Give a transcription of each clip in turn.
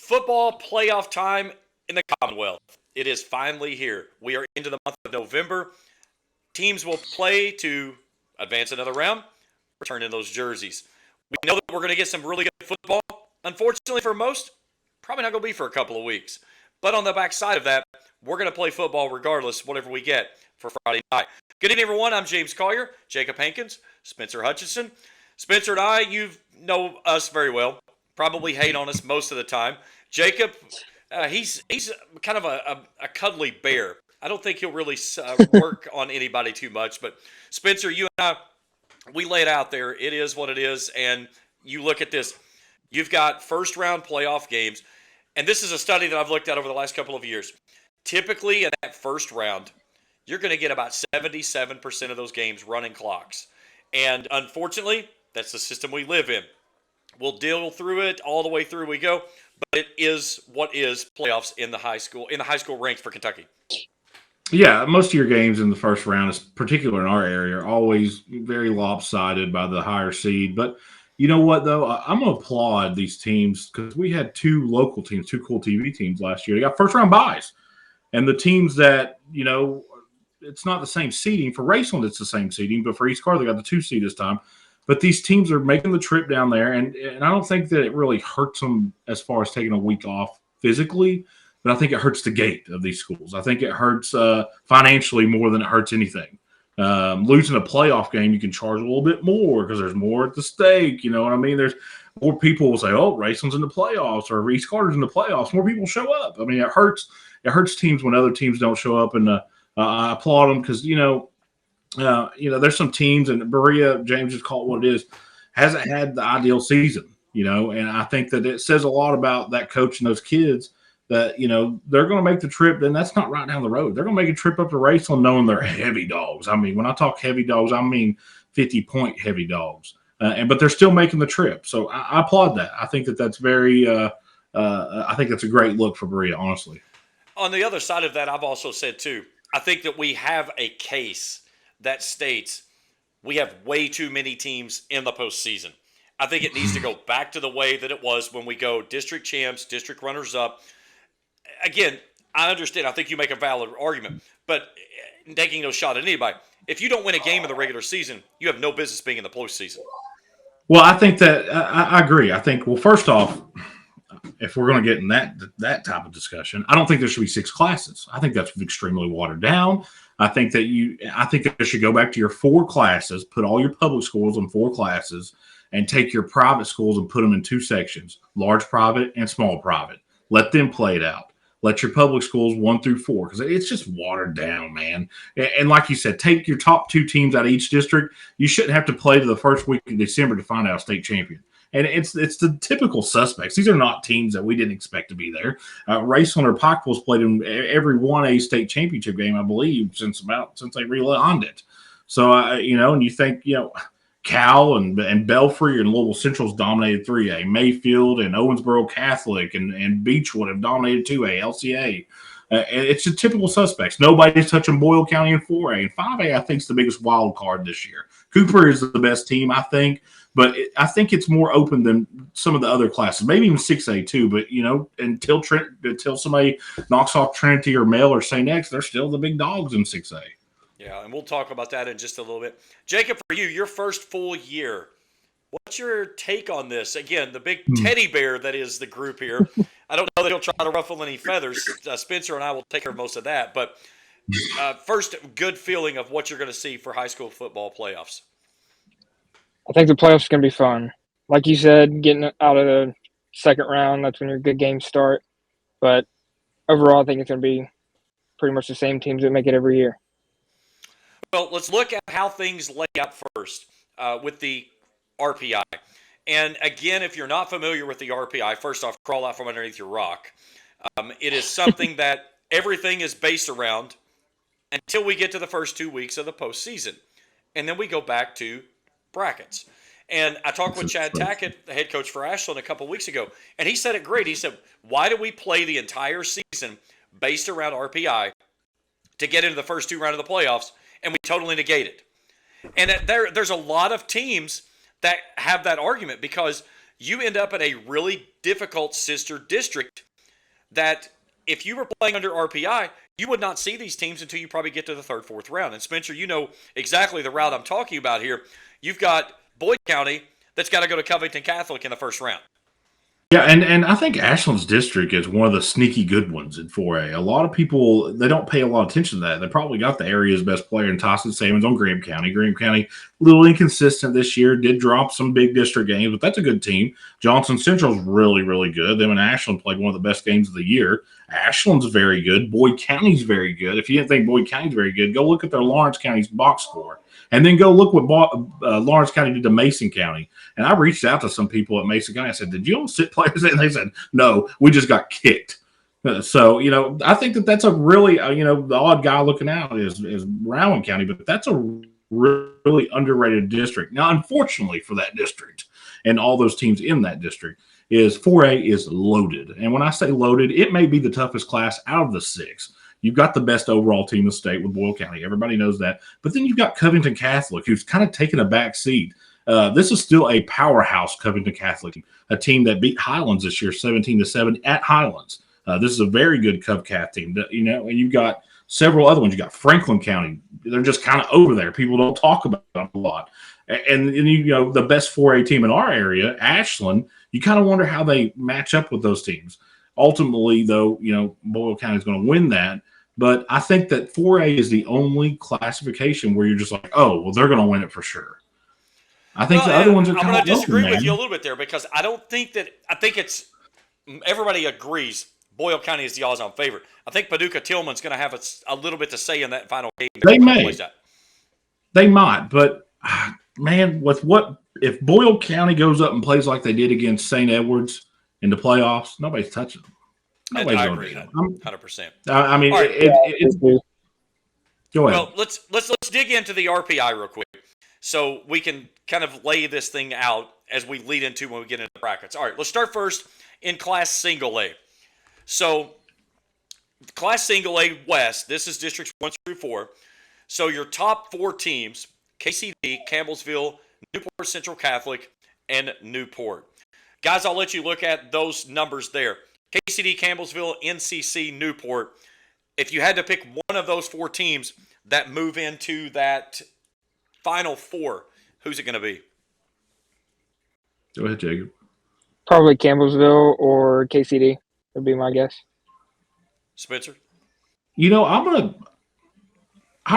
Football playoff time in the Commonwealth. It is finally here. We are into the month of November. Teams will play to advance another round, return in those jerseys. We know that we're going to get some really good football. Unfortunately for most, probably not going to be for a couple of weeks. But on the backside of that, we're going to play football regardless, whatever we get for Friday night. Good evening, everyone. I'm James Collier, Jacob Hankins, Spencer Hutchinson. Spencer and I, you know us very well. Probably hate on us most of the time. Jacob, he's kind of a cuddly bear. I don't think he'll really work on anybody too much. But Spencer, you and I, we lay it out there. It is what it is. And you look at this. You've got first-round playoff games. And this is a study that I've looked at over the last couple of years. Typically, in that first round, you're going to get about 77% of those games running clocks. And unfortunately, that's the system we live in. We'll deal through it all the way through we go, but it is what is playoffs in the high school ranks for Kentucky. Yeah, most of your games in the first round, is particular in our area, are always very lopsided by the higher seed. But you know what, though? I'm going to applaud these teams because we had two local teams, two Kool TV teams last year. They got first-round buys. And the teams that, it's not the same seeding. For Raceland, it's the same seeding. But for East Carr, they got the 2 seed this time. But these teams are making the trip down there. And I don't think that it really hurts them as far as taking a week off physically. But I think it hurts the gate of these schools. I think it hurts financially more than it hurts anything. Losing a playoff game, you can charge a little bit more because there's more at the stake. You know what I mean? There's more people will say, "Oh, Raceland's in the playoffs," or "East Carter's in the playoffs." More people show up. I mean, it hurts. It hurts teams when other teams don't show up, and I applaud them because there's some teams, and Berea, James just call it what it is, hasn't had the ideal season. And I think that it says a lot about that coach and those kids. That, they're going to make the trip, then that's not right down the road. They're going to make a trip up to Raceland knowing they're heavy dogs. I mean, when I talk heavy dogs, I mean 50-point heavy dogs. But they're still making the trip. So I applaud that. I think that's very I think that's a great look for Berea, honestly. On the other side of that, I've also said, too, I think that we have a case that states we have way too many teams in the postseason. I think it needs to go back to the way that it was when we go district champs, district runners-up. Again, I understand. I think you make a valid argument, but taking no shot at anybody. If you don't win a game in the regular season, you have no business being in the postseason. Well, I think that I agree. I think, well, first off, if we're going to get in that type of discussion, I don't think there should be 6 classes. I think that's extremely watered down. I think that there should go back to your 4 classes, put all your public schools in 4 classes, and take your private schools and put them in 2 sections, large private and small private. Let them play it out. Let your public schools 1 through 4, because it's just watered down, man. And like you said, take your top 2 teams out of each district. You shouldn't have to play to the first week of December to find out a state champion. And it's the typical suspects. These are not teams that we didn't expect to be there. Raceland or Pikeville's played in every 1A state championship game, I believe, since they relaunched it. So, and you think, Cal and Belfry and Louisville Central's dominated 3A. Mayfield and Owensboro Catholic and Beechwood have dominated 2A, LCA. It's the typical suspects. Nobody's touching Boyle County in 4A. And 5A, I think, is the biggest wild card this year. Cooper is the best team, I think. But I think it's more open than some of the other classes, maybe even 6A too. But, until somebody knocks off Trinity or Male or St. X, they're still the big dogs in 6A. Yeah, and we'll talk about that in just a little bit. Jacob, for you, your first full year, what's your take on this? Again, the big teddy bear that is the group here. I don't know that he'll try to ruffle any feathers. Spencer and I will take care of most of that. But first, good feeling of what you're going to see for high school football playoffs. I think the playoffs are going to be fun. Like you said, getting out of the second round, that's when your good games start. But overall, I think it's going to be pretty much the same teams that make it every year. Well, let's look at how things lay out first with the RPI. And again, if you're not familiar with the RPI, first off, crawl out from underneath your rock. It is something that everything is based around until we get to the first 2 weeks of the postseason. And then we go back to brackets. And I talked with Chad Tackett, the head coach for Ashland, a couple weeks ago, and he said it great. He said, why do we play the entire season based around RPI to get into the first 2 rounds of the playoffs, and we totally negate it? And there's a lot of teams that have that argument because you end up in a really difficult sister district that if you were playing under RPI, you would not see these teams until you probably get to the third, fourth round. And Spencer, you know exactly the route I'm talking about here. You've got Boyd County that's got to go to Covington Catholic in the first round. Yeah, and I think Ashland's district is one of the sneaky good ones in 4A. A lot of people, they don't pay a lot of attention to that. They probably got the area's best player in Tyson Salmons on Graham County. Graham County, a little inconsistent this year, did drop some big district games, but that's a good team. Johnson Central's really, really good. Them and Ashland played one of the best games of the year. Ashland's very good. Boyd County's very good. If you didn't think Boyd County's very good, go look at their Lawrence County's box score. And then go look what Lawrence County did to Mason County. And I reached out to some people at Mason County. I said, did you all sit players? And they said, no, we just got kicked. So, I think that's a really, the odd guy looking out is Rowan County, but that's a really underrated district. Now, unfortunately for that district and all those teams in that district is 4A is loaded. And when I say loaded, it may be the toughest class out of the 6. You've got the best overall team in the state with Boyle County. Everybody knows that. But then you've got Covington Catholic, who's kind of taken a back seat. This is still a powerhouse Covington Catholic, a team that beat Highlands this year 17-7 at Highlands. This is a very good Cov Cath team, and you've got several other ones. You got Franklin County. They're just kind of over there. People don't talk about them a lot. And the best 4A team in our area, Ashland, you kind of wonder how they match up with those teams. Ultimately, though, Boyle County is going to win that. But I think that 4A is the only classification where you're just like, oh, well, they're going to win it for sure. I think the other ones are kind of I'm going to disagree with you a little bit there because I think it's everybody agrees Boyle County is the odds-on favorite. I think Paducah Tillman's going to have a little bit to say in that final game. They may. They might, but man, if Boyle County goes up and plays like they did against St. Edwards in the playoffs, nobody's touching them. Nobody's I going agree, to do 100%. I mean, right. it's go ahead. Well, let's dig into the RPI real quick, so we can kind of lay this thing out as we lead into when we get into brackets. All right, let's start first in Class Single A. So, Class Single A West. This is districts 1 through 4. So your top 4 teams: KCD, Campbellsville, Newport Central Catholic, and Newport. Guys, I'll let you look at those numbers there. KCD, Campbellsville, NCC, Newport. If you had to pick one of those 4 teams that move into that Final 4, who's it going to be? Go ahead, Jacob. Probably Campbellsville or KCD would be my guess. Spencer? I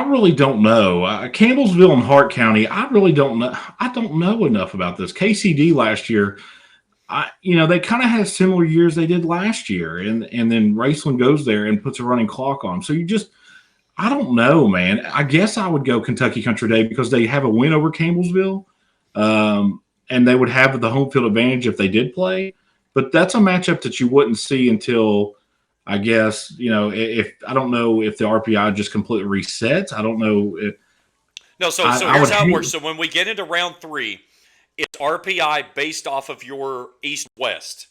really don't know. Campbellsville and Hart County, I really don't know. I don't know enough about this. KCD last year, they kind of had similar years they did last year, and then Raceland goes there and puts a running clock on them. So I don't know, man. I guess I would go Kentucky Country Day because they have a win over Campbellsville, and they would have the home field advantage if they did play. But that's a matchup that you wouldn't see until, I guess, if I don't know if the RPI just completely resets. I don't know. So here's how it works. So when we get into round 3, it's RPI based off of your East-West.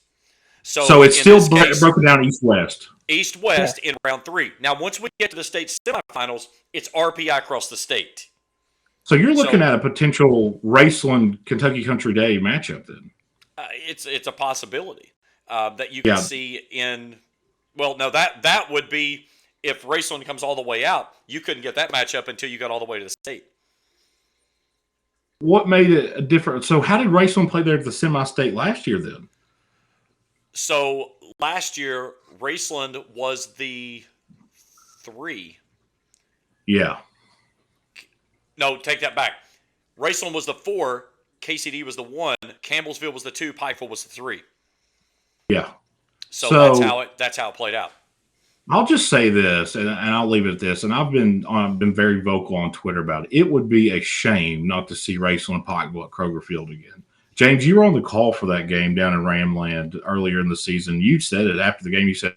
So it's still broken down East-West. East-West in round 3. Now, once we get to the state semifinals, it's RPI across the state. So you're looking at a potential Raceland Kentucky Country Day matchup then? It's a possibility that you can see in – well, no, that would be if Raceland comes all the way out. You couldn't get that matchup until you got all the way to the state. What made it a different? So how did Raceland play there at the semi-state last year then? So last year, Raceland was the 3. Yeah. No, take that back. Raceland was the 4. KCD was the 1. Campbellsville was the 2. Pikeville was the 3. Yeah. So that's how it played out. I'll just say this, and I'll leave it at this. And I've been very vocal on Twitter about it. It would be a shame not to see Raceland and Pikeville at Kroger Field again. James, you were on the call for that game down in Ramland earlier in the season. You said it after the game. You said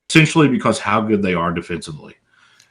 essentially because how good they are defensively.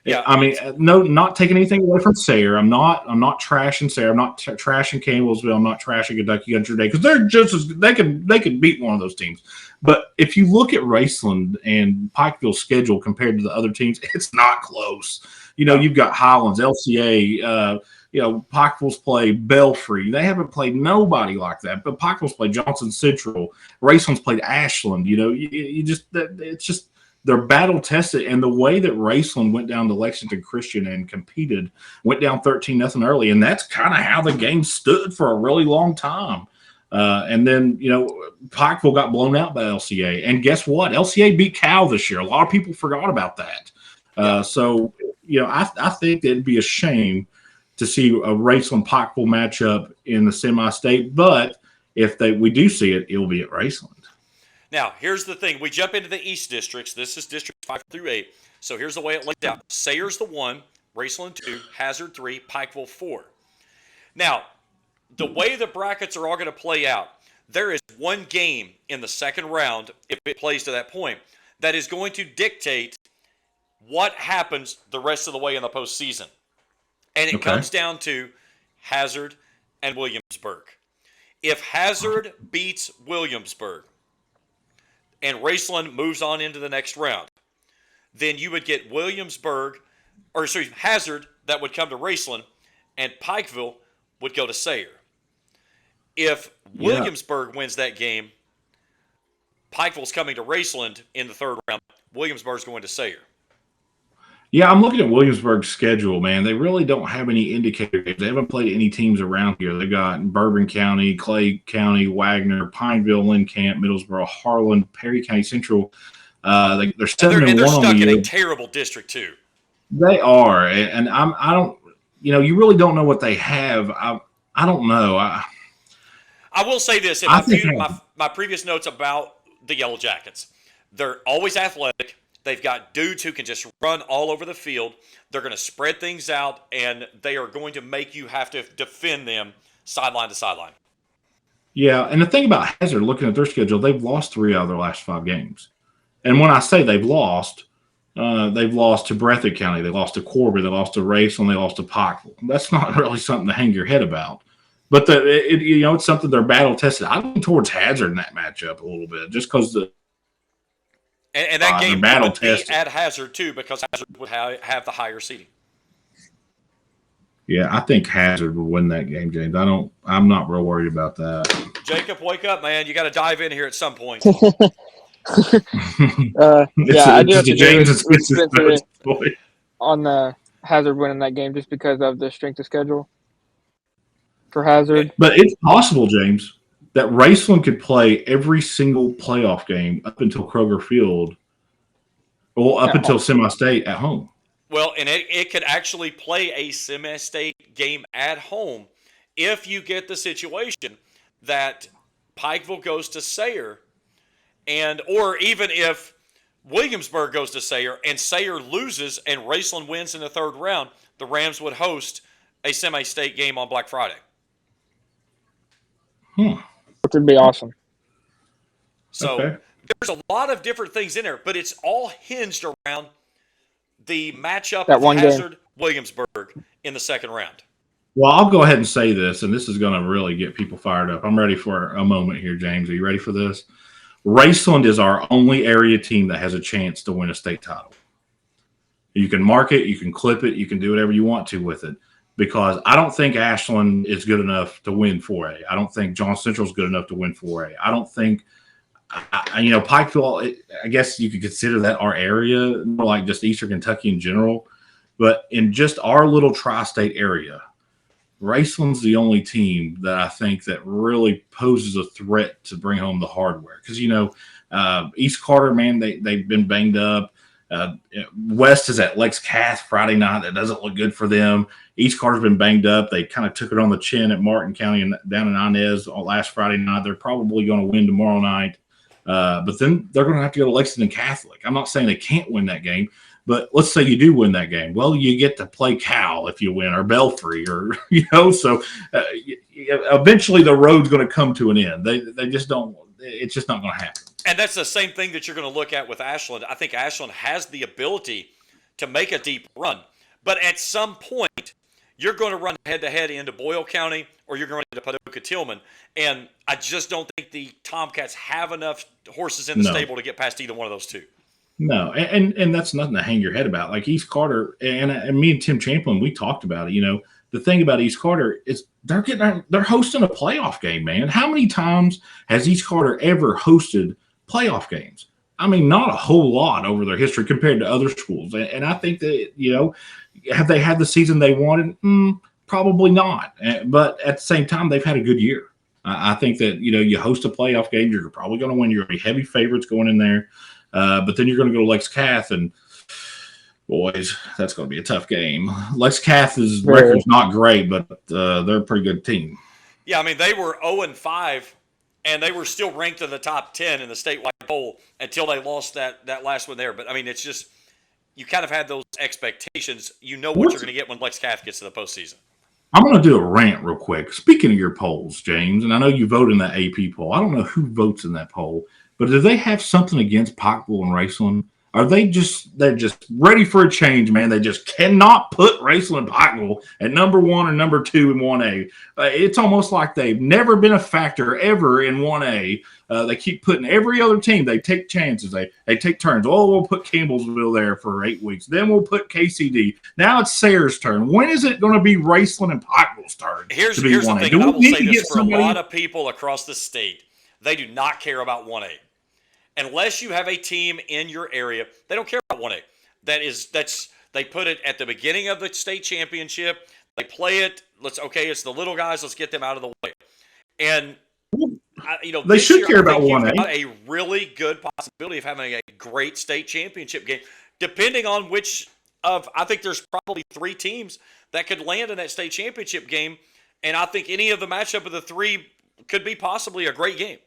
Yeah, I mean, no, not taking anything away from Sayre. I'm not trashing Sayre. I'm not trashing Campbellsville. I'm not trashing Kentucky Country Day because they're just as they could beat one of those teams. But if you look at Raceland and Pikeville's schedule compared to the other teams, it's not close. You've got Highlands, LCA, Pikeville's played Belfry. They haven't played nobody like that. But Pikeville's played Johnson Central. Raceland's played Ashland. It's just they're battle tested. And the way that Raceland went down to Lexington Christian and competed, went down 13-0 early, and that's kind of how the game stood for a really long time. And then, Pikeville got blown out by LCA. And guess what? LCA beat Cal this year. A lot of people forgot about that. So, I think it'd be a shame to see a Raceland-Pikeville matchup in the semi-state. But if we do see it, it'll be at Raceland. Now, here's the thing. We jump into the East districts. This is Districts 5 through 8. So here's the way it lays out. Sayre's the 1, Raceland 2, Hazard 3, Pikeville 4. Now, the way the brackets are all going to play out, there is one game in the second round, if it plays to that point, that is going to dictate what happens the rest of the way in the postseason. And it comes down to Hazard and Williamsburg. If Hazard beats Williamsburg and Raceland moves on into the next round, then you would get Hazard that would come to Raceland, and Pikeville would go to Sayre. If Williamsburg wins that game, Pikeville's coming to Raceland in the third round. Williamsburg's going to Sayre. Yeah, I'm looking at Williamsburg's schedule, man. They really don't have any indicator games. They haven't played any teams around here. They got Bourbon County, Clay County, Wagner, Pineville, Lynn Camp, Middlesboro, Harlan, Perry County Central. They're 7-1 on the year. And they're stuck in a terrible district too. They are, and I don't. You really don't know what they have. I don't know. I will say this: in my previous notes about the Yellow Jackets, they're always athletic. They've got dudes who can just run all over the field. They're going to spread things out, and they are going to make you have to defend them sideline to sideline. Yeah, and the thing about Hazard, looking at their schedule, they've lost 3 out of their last 5 games. And when I say they've lost to Breathitt County, they lost to Corbin, they lost to Raceland, they lost to Pikeville. That's not really something to hang your head about. But it's something they're battle tested. I lean towards Hazard in that matchup a little bit, just because And that game would be at Hazard, too, because Hazard would have the higher seeding. Yeah, I think Hazard will win that game, James. I'm not real worried about that. Jacob, wake up, man. You got to dive in here at some point. I do have to James on the Hazard winning that game just because of the strength of schedule for Hazard. But it's possible, James, that Raceland could play every single playoff game up until Kroger Field or up until semi-state at home. Well, and it could actually play a semi-state game at home if you get the situation that Pikeville goes to Sayre, or even if Williamsburg goes to Sayre and Sayre loses and Raceland wins in the third round, the Rams would host a semi-state game on Black Friday. Which would be awesome. So there's a lot of different things in there, but it's all hinged around the matchup of Hazard-Williamsburg in the second round. Well, I'll go ahead and say this, and this is going to really get people fired up. I'm ready for a moment here, James. Are you ready for this? Raceland is our only area team that has a chance to win a state title. You can mark it, you can clip it, you can do whatever you want to with it. Because I don't think Ashland is good enough to win 4A. I don't think John Central is good enough to win 4A. I don't think, Pikeville, I guess you could consider that our area, more like just Eastern Kentucky in general. But in just our little tri-state area, Raceland's the only team that I think that really poses a threat to bring home the hardware. Because, East Carter, man, they've been banged up. West is at Lex Cath Friday night. That doesn't look good for them. East Carter's been banged up. They kind of took it on the chin at Martin County and down in Inez last Friday night. They're probably going to win tomorrow night. But then they're going to have to go to Lexington Catholic. I'm not saying they can't win that game, but let's say you do win that game. Well, you get to play Cal if you win, or Belfry, or, so eventually the road's going to come to an end. They just don't – it's just not going to happen. And that's the same thing that you're going to look at with Ashland. I think Ashland has the ability to make a deep run. But at some point, you're going to run head-to-head into Boyle County or you're going to Paducah-Tillman. And I just don't think the Tomcats have enough horses in the stable to get past either one of those two. No, and that's nothing to hang your head about. Like East Carter and me and Tim Champlin, we talked about it. the thing about East Carter is they're hosting a playoff game, man. How many times has East Carter ever hosted playoff games? I mean, not a whole lot over their history compared to other schools. And I think that, have they had the season they wanted? Probably not. But at the same time, they've had a good year. I think that, you host a playoff game, you're probably going to win. You're going to be heavy favorites going in there. But then you're going to go to Lex Cath, and boys, that's going to be a tough game. Lex Cath's record's not great, but they're a pretty good team. Yeah, I mean, they were 0-5, and they were still ranked in the top 10 in the statewide poll until they lost that last one there. But, I mean, it's just you kind of had those expectations. You know what you're going to get when Lex Cath gets to the postseason. I'm going to do a rant real quick. Speaking of your polls, James, and I know you vote in that AP poll. I don't know who votes in that poll, but do they have something against Pikeville and Raceland? Are they're just ready for a change, man? They just cannot put Raceland and Pikeville at number 1 or number 2 in 1A. It's almost like they've never been a factor ever in 1A. They keep putting every other team. They take chances. They take turns. Oh, we'll put Campbellsville there for 8 weeks. Then we'll put KCD. Now it's Sayre's turn. When is it going to be Raceland and Pikeville's turn? Here's the thing, and I will say this for a lot of people across the state. They do not care about 1A. Unless you have a team in your area, they don't care about 1A. They put it at the beginning of the state championship. They play it. It's the little guys. Let's get them out of the way. And they should care about 1A. You've got a really good possibility of having a great state championship game, depending on which of. I think there's probably 3 teams that could land in that state championship game, and I think any of the matchup of the 3 could be possibly a great game.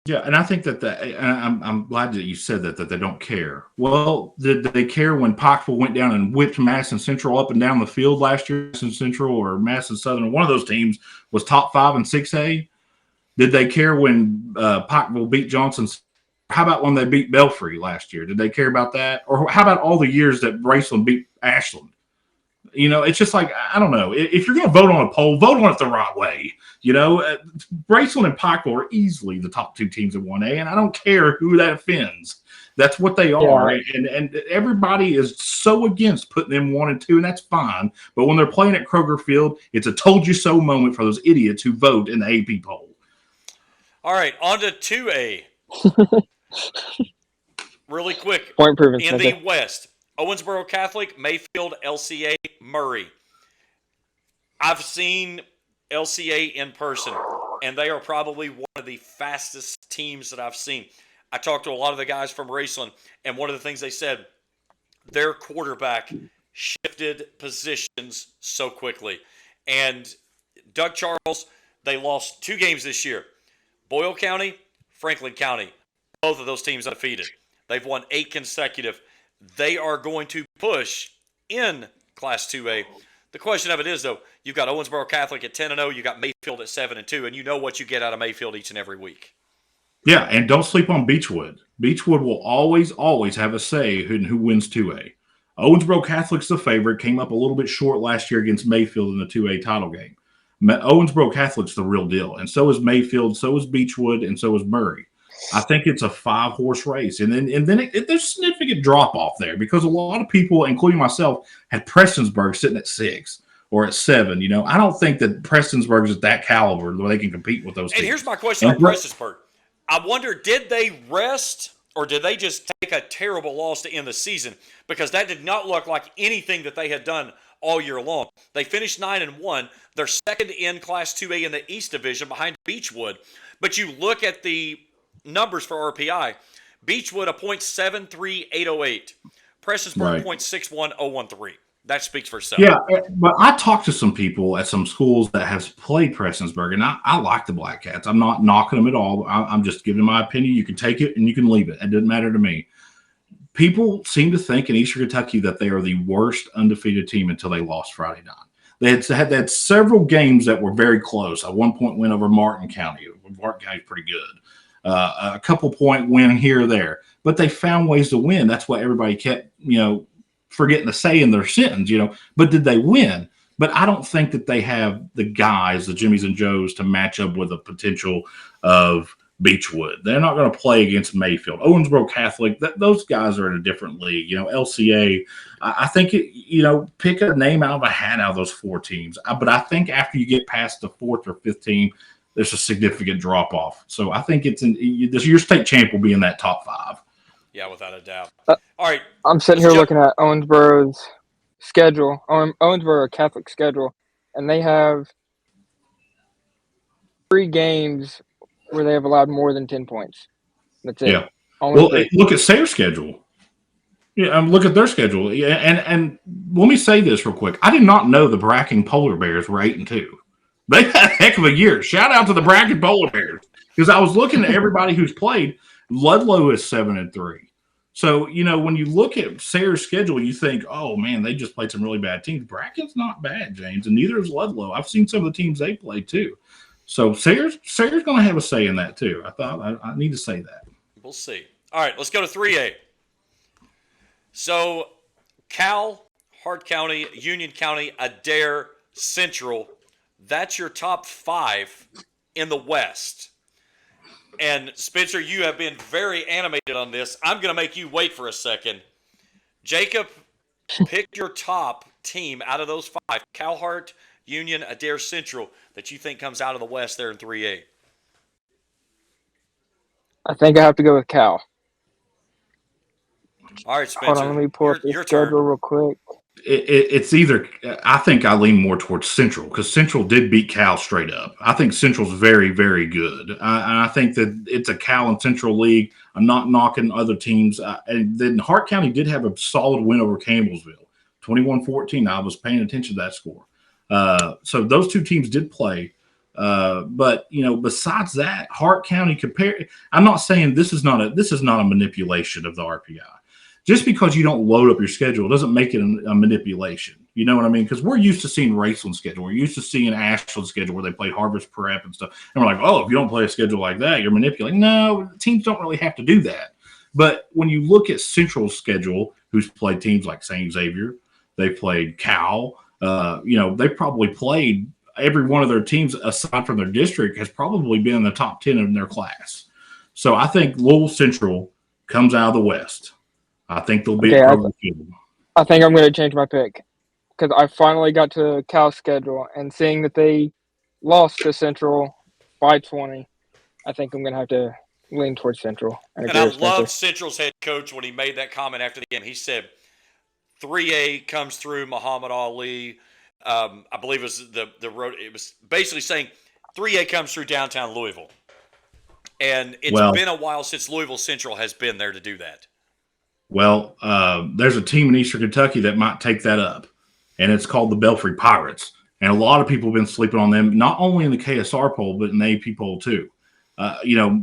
Yeah, and I think that I'm glad that you said that they don't care. Well, did they care when Pikeville went down and whipped Madison Central up and down the field last year? Madison Central or Madison Southern, one of those teams was top 5 in 6A. Did they care when Pikeville beat Johnson? How about when they beat Belfry last year? Did they care about that? Or how about all the years that Raceland beat Ashland? It's just like, I don't know. If you're going to vote on a poll, vote on it the right way. Raceland and Pikeville are easily the top 2 teams in 1A, and I don't care who that offends. That's what they are. Yeah. And everybody is so against putting them 1 and 2, and that's fine. But when they're playing at Kroger Field, it's a told you so moment for those idiots who vote in the AP poll. All right, on to 2A. Really quick. Point proven. In the West. Owensboro Catholic, Mayfield, LCA, Murray. I've seen LCA in person, and they are probably one of the fastest teams that I've seen. I talked to a lot of the guys from Raceland, and one of the things they said, their quarterback shifted positions so quickly. And Doug Charles, they lost 2 games this year. Boyle County, Franklin County, both of those teams undefeated. They've won 8 consecutive. They are going to push in Class 2A. The question of it is, though, you've got Owensboro Catholic at 10-0, you've got Mayfield at 7-2, and you know what you get out of Mayfield each and every week. Yeah, and don't sleep on Beechwood. Beechwood will always have a say in who wins 2A. Owensboro Catholic's the favorite, came up a little bit short last year against Mayfield in the 2A title game. Owensboro Catholic's the real deal, and so is Mayfield, so is Beechwood, and so is Murray. I think it's a 5-horse race. And then there's a significant drop-off there because a lot of people, including myself, had Prestonsburg sitting at 6 or at 7. I don't think that Prestonsburg is at that caliber where they can compete with those teams. And here's my question on Prestonsburg. I wonder, did they rest or did they just take a terrible loss to end the season? Because that did not look like anything that they had done all year long. They finished 9-1. They're second in Class 2A in the East Division behind Beechwood. But you look at the numbers for RPI. Beechwood a .73808. Prestonsburg .61013. That speaks for itself. Yeah, but I talked to some people at some schools that have played Prestonsburg, and I like the Black Cats. I'm not knocking them at all. I'm just giving my opinion. You can take it and you can leave it. It doesn't matter to me. People seem to think in Eastern Kentucky that they are the worst undefeated team until they lost Friday night. They had several games that were very close. A 1-point win over Martin County. Martin County is pretty good. A couple point win here or there, but they found ways to win. That's what everybody kept, forgetting to say in their sentence, but did they win? But I don't think that they have the guys, the Jimmies and Joes, to match up with the potential of Beechwood. They're not going to play against Mayfield. Owensboro Catholic, those guys are in a different league. LCA, I think, pick a name out of a hat out of those four teams. But I think after you get past the fourth or fifth team, there's a significant drop-off. So I think your state champ will be in that top five. Yeah, without a doubt. All right. I'm sitting here looking at Owensboro's schedule, Owensboro Catholic schedule, and they have 3 games where they have allowed more than 10 points. That's it. Yeah. Look at Sayre's schedule. Yeah, look at their schedule. Yeah, and let me say this real quick. I did not know the Bracken Polar Bears were 8-2. They had a heck of a year. Shout out to the Bracken Polar Bears, because I was looking at everybody who's played. Ludlow is 7-3. So, when you look at Sayre's schedule, you think, oh, man, they just played some really bad teams. Bracken's not bad, James, and neither is Ludlow. I've seen some of the teams they played, too. So, Sayre's going to have a say in that, too. I thought I need to say that. We'll see. All right, let's go to 3A. So, Cal, Hart County, Union County, Adair, Central, that's your top 5 in the West. And Spencer, you have been very animated on this. I'm going to make you wait for a second. Jacob, pick your top team out of those 5. Cal, Hart, Union, Adair, Central, that you think comes out of the West there in 3A. I think I have to go with Cal. All right, Spencer. Hold on, let me pull up the schedule real quick. It's either – I think I lean more towards Central, because Central did beat Cal straight up. I think Central's very, very good. I think that it's a Cal and Central league. I'm not knocking other teams. And then Hart County did have a solid win over Campbellsville, 21-14. I was paying attention to that score. So those two teams did play. But besides that, Hart County I'm not saying this is not a manipulation of the RPI. Just because you don't load up your schedule doesn't make it a manipulation. You know what I mean? Because we're used to seeing Raceland's schedule. We're used to seeing Ashland's schedule where they play Harvest Prep and stuff. And we're like, oh, if you don't play a schedule like that, you're manipulating. No, teams don't really have to do that. But when you look at Central's schedule, who's played teams like St. Xavier, they played Cal, they probably played every one of their teams aside from their district has probably been in the top 10 in their class. So I think Louisville Central comes out of the West. I think they'll be I think I'm going to change my pick, because I finally got to Cal's schedule, and seeing that they lost to Central by 20, I think I'm going to have to lean towards Central. And I loved Central's head coach when he made that comment after the game. He said 3A comes through Muhammad Ali. I believe it was the road. It was basically saying 3A comes through downtown Louisville. And it's been a while since Louisville Central has been there to do that. Well, there's a team in Eastern Kentucky that might take that up, and it's called the Belfry Pirates. And a lot of people have been sleeping on them, not only in the KSR poll, but in the AP poll too.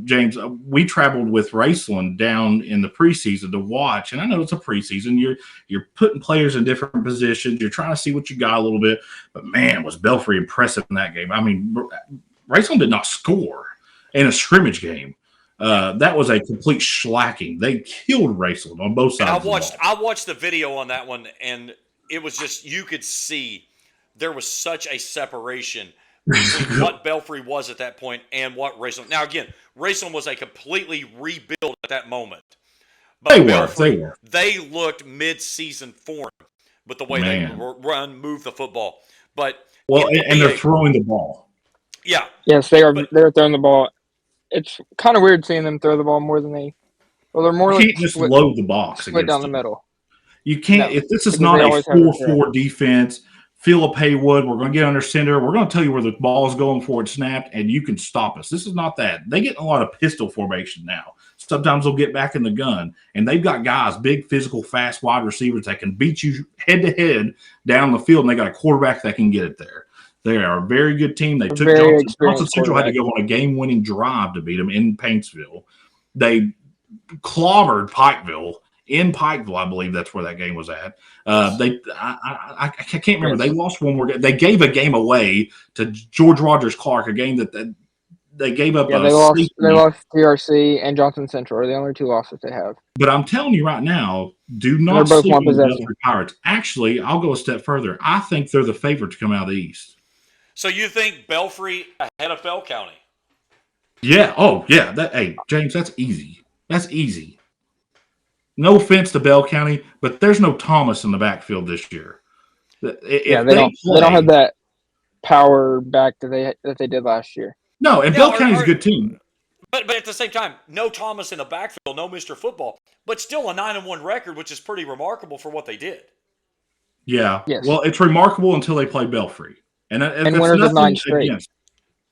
James, we traveled with Raceland down in the preseason to watch, and I know it's a preseason. You're putting players in different positions. You're trying to see what you got a little bit. But, man, was Belfry impressive in that game. I mean, Raceland did not score in a scrimmage game. That was a complete shellacking. They killed Raceland on both sides. I watched the video on that one, and it was just, you could see there was such a separation between what Belfry was at that point and what Raceland. Now, again, Raceland was a completely rebuild at that moment. But they looked mid-season form with the way they move the football. But and they're throwing the ball. Yeah. Yes, they are. They're throwing the ball. It's kind of weird seeing them throw the ball more than they. Well, they're more. You can't just load the box. Split down the middle. You can't. No, if this is not a 4-4 defense, Philip Haywood, we're going to get under center. We're going to tell you where the ball is going before it's snapped, and you can stop us. This is not that. They get a lot of pistol formation now. Sometimes they'll get back in the gun, and they've got guys, big, physical, fast wide receivers that can beat you head to head down the field, and they got a quarterback that can get it there. They are a very good team. They took Johnson Central had to go on a game-winning drive to beat them in Paintsville. They clobbered Pikeville. In Pikeville, I believe that's where that game was at. I can't remember. They lost one more game. They gave a game away to George Rogers Clark, a game that they gave up. Yeah, they lost TRC and Johnson Central are the only two losses they have. But I'm telling you right now, do not sleep on the Belfry Pirates. Actually, I'll go a step further. I think they're the favorite to come out of the East. So you think Belfry ahead of Bell County? Yeah. Oh, yeah. Hey, James, that's easy. That's easy. No offense to Bell County, but there's no Thomas in the backfield this year. Yeah, If they they don't have play, that power back that they did last year. no, and Yeah, Bell County's a good team. but at the same time, no Thomas in the backfield, no Mr. Football, but still a 9-1 record, which is pretty remarkable for what they did. Yeah. Yes, Well, it's remarkable until they play Belfry, and and that's winners of 9 straight.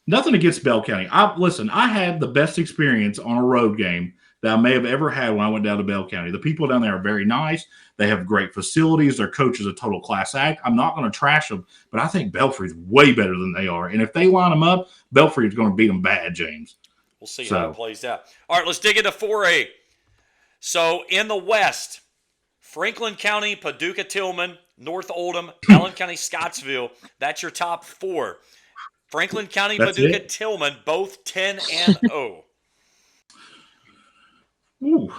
nothing against Bell County. Listen. I had the best experience on a road game that I may have ever had when I went down to Bell County. The people down there are very nice. They have great facilities. Their coach is a total class act. I'm not going to trash them, but I think Belfry's way better than they are. And if they line them up, Belfry is going to beat them bad, James. We'll see how it plays out. All right, let's dig into 4A. So in the West, Franklin County, Paducah Tillman, North Oldham, Allen County, Scottsville. That's your top 4. Franklin County, That's Paducah it. Tillman, both 10-0. Ooh,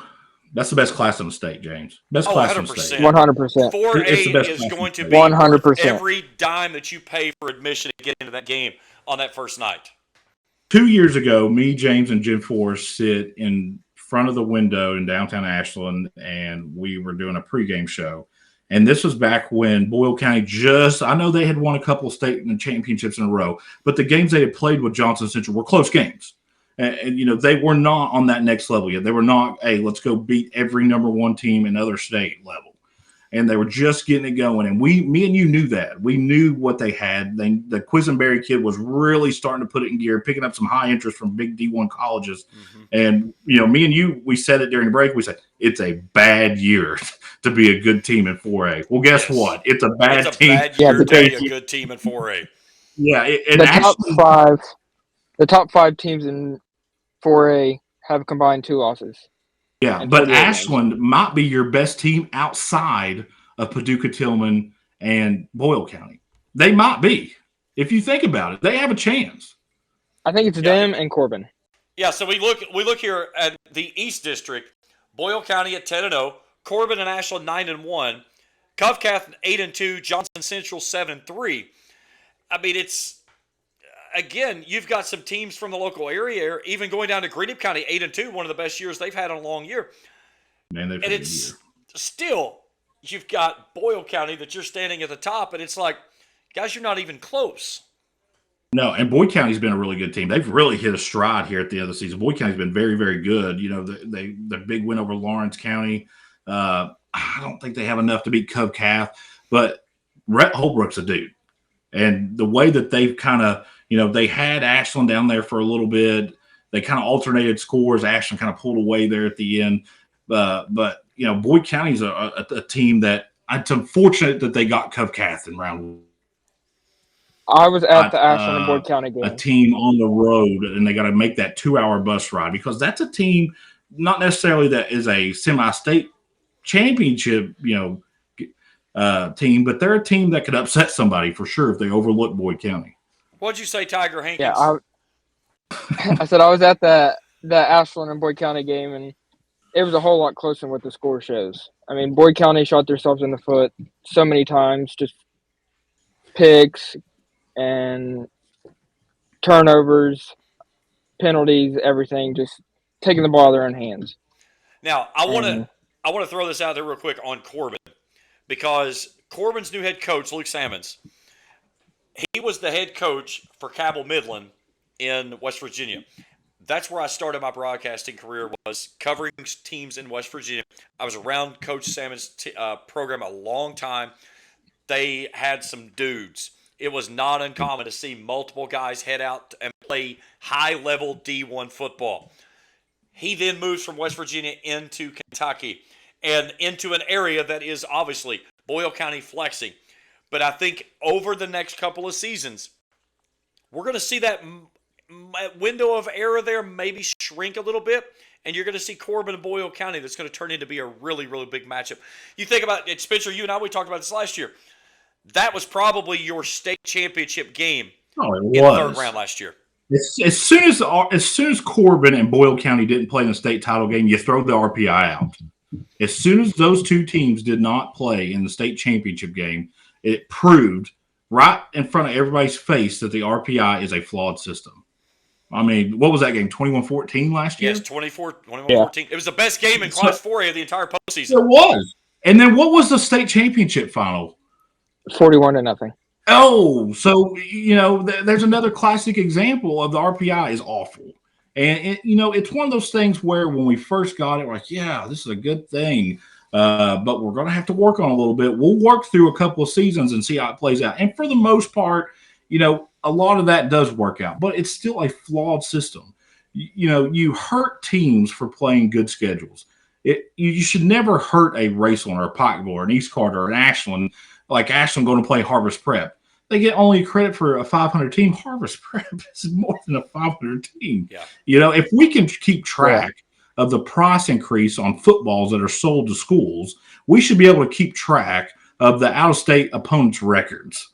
that's the best class in the state, James. Best class in the state. 100%. 4A It's the best is class going in to the be state. worth 100%. every dime that you pay for admission to get into that game on that first night. 2 years ago, me, James, and Jim Forrest sit in front of the window in downtown Ashland, and we were doing a pregame show. And this was back when Boyle County I know they had won a couple of state championships in a row, but the games they had played with Johnson Central were close games. And they were not on that next level yet. They were not, hey, let's go beat every number 1 team in other state level. And they were just getting it going. And me and you knew that. We knew what they had. The Quisenberry kid was really starting to put it in gear, picking up some high interest from big D1 colleges. Mm-hmm. And, me and you, we said it during the break. We said, it's a bad year to be a good team in 4A. Well, guess what? It's a bad team. Bad year to be a good team in 4A. Yeah. The top 5 teams in 4A have combined 2 losses. Yeah, but Ashland might be your best team outside of Paducah Tillman and Boyle County. They might be. If you think about it, they have a chance. I think it's them and Corbin. Yeah, so we look here at the East District. Boyle County at 10-0, Corbin and Ashland 9-1, Covcath 8-2, Johnson Central 7-3. I mean, it's again, you've got some teams from the local area, even going down to Greenup County, 8-2, one of the best years they've had in a long year. Man, and it's still, you've got Boyle County that you're standing at the top, and it's like, guys, you're not even close. No, and Boyd County's been a really good team. They've really hit a stride here at the end of the season. Boyd County's been very, very good. The big win over Lawrence County. I don't think they have enough to beat Covcath, but Rhett Holbrook's a dude. And the way that they've kind of, they had Ashland down there for a little bit. They kind of alternated scores. Ashland kind of pulled away there at the end. But Boyd County's a team that it's unfortunate that they got Covcath in round 1. I was at the Ashland and Boyd County game. A team on the road, and they got to make that 2-hour bus ride because that's a team, not necessarily that is a semi-state championship, team, but they're a team that could upset somebody for sure if they overlook Boyd County. What'd you say, Tiger Hankins? Yeah, I said I was at the Ashland and Boyd County game, and it was a whole lot closer than what the score shows. I mean, Boyd County shot themselves in the foot so many times, just picks and turnovers, penalties, everything, just taking the ball out of their own hands. Now, I want to throw this out there real quick on Corbin, because Corbin's new head coach, Luke Sammons, he was the head coach for Cabell Midland in West Virginia. That's where I started my broadcasting career, was covering teams in West Virginia. I was around Coach Sammons' program a long time. They had some dudes. It was not uncommon to see multiple guys head out and play high-level D1 football. He then moves from West Virginia into Kentucky and into an area that is obviously Boyle County flexing. But I think over the next couple of seasons, we're going to see that window of error there maybe shrink a little bit, and you're going to see Corbin and Boyle County that's going to turn into be a really, really big matchup. You think about it, Spencer, you and I, we talked about this last year. That was probably your state championship game in the third round last year. As soon as Corbin and Boyle County didn't play in the state title game, you throw the RPI out. As soon as those two teams did not play in the state championship game, it proved right in front of everybody's face that the RPI is a flawed system. I mean, what was that game? 21-14 last Yes, year? 21-14. It was the best game in So Class 4A of the entire postseason. it was. And then what was the state championship final? 41-0. Oh, so there's another classic example of the RPI is awful, and it's one of those things where when we first got it, we're like, yeah, this is a good thing, but we're going to have to work on it a little bit. We'll work through a couple of seasons and see how it plays out, and for the most part, a lot of that does work out, but it's still a flawed system. You hurt teams for playing good schedules. You should never hurt a Raceland or a Pikeville or an East Carter or an Ashland. Like Ashland going to play Harvest Prep. They get only credit for a 500 team. Harvest Prep is more than a 500 team. Yeah. If we can keep track of the price increase on footballs that are sold to schools, we should be able to keep track of the out-of-state opponents' records.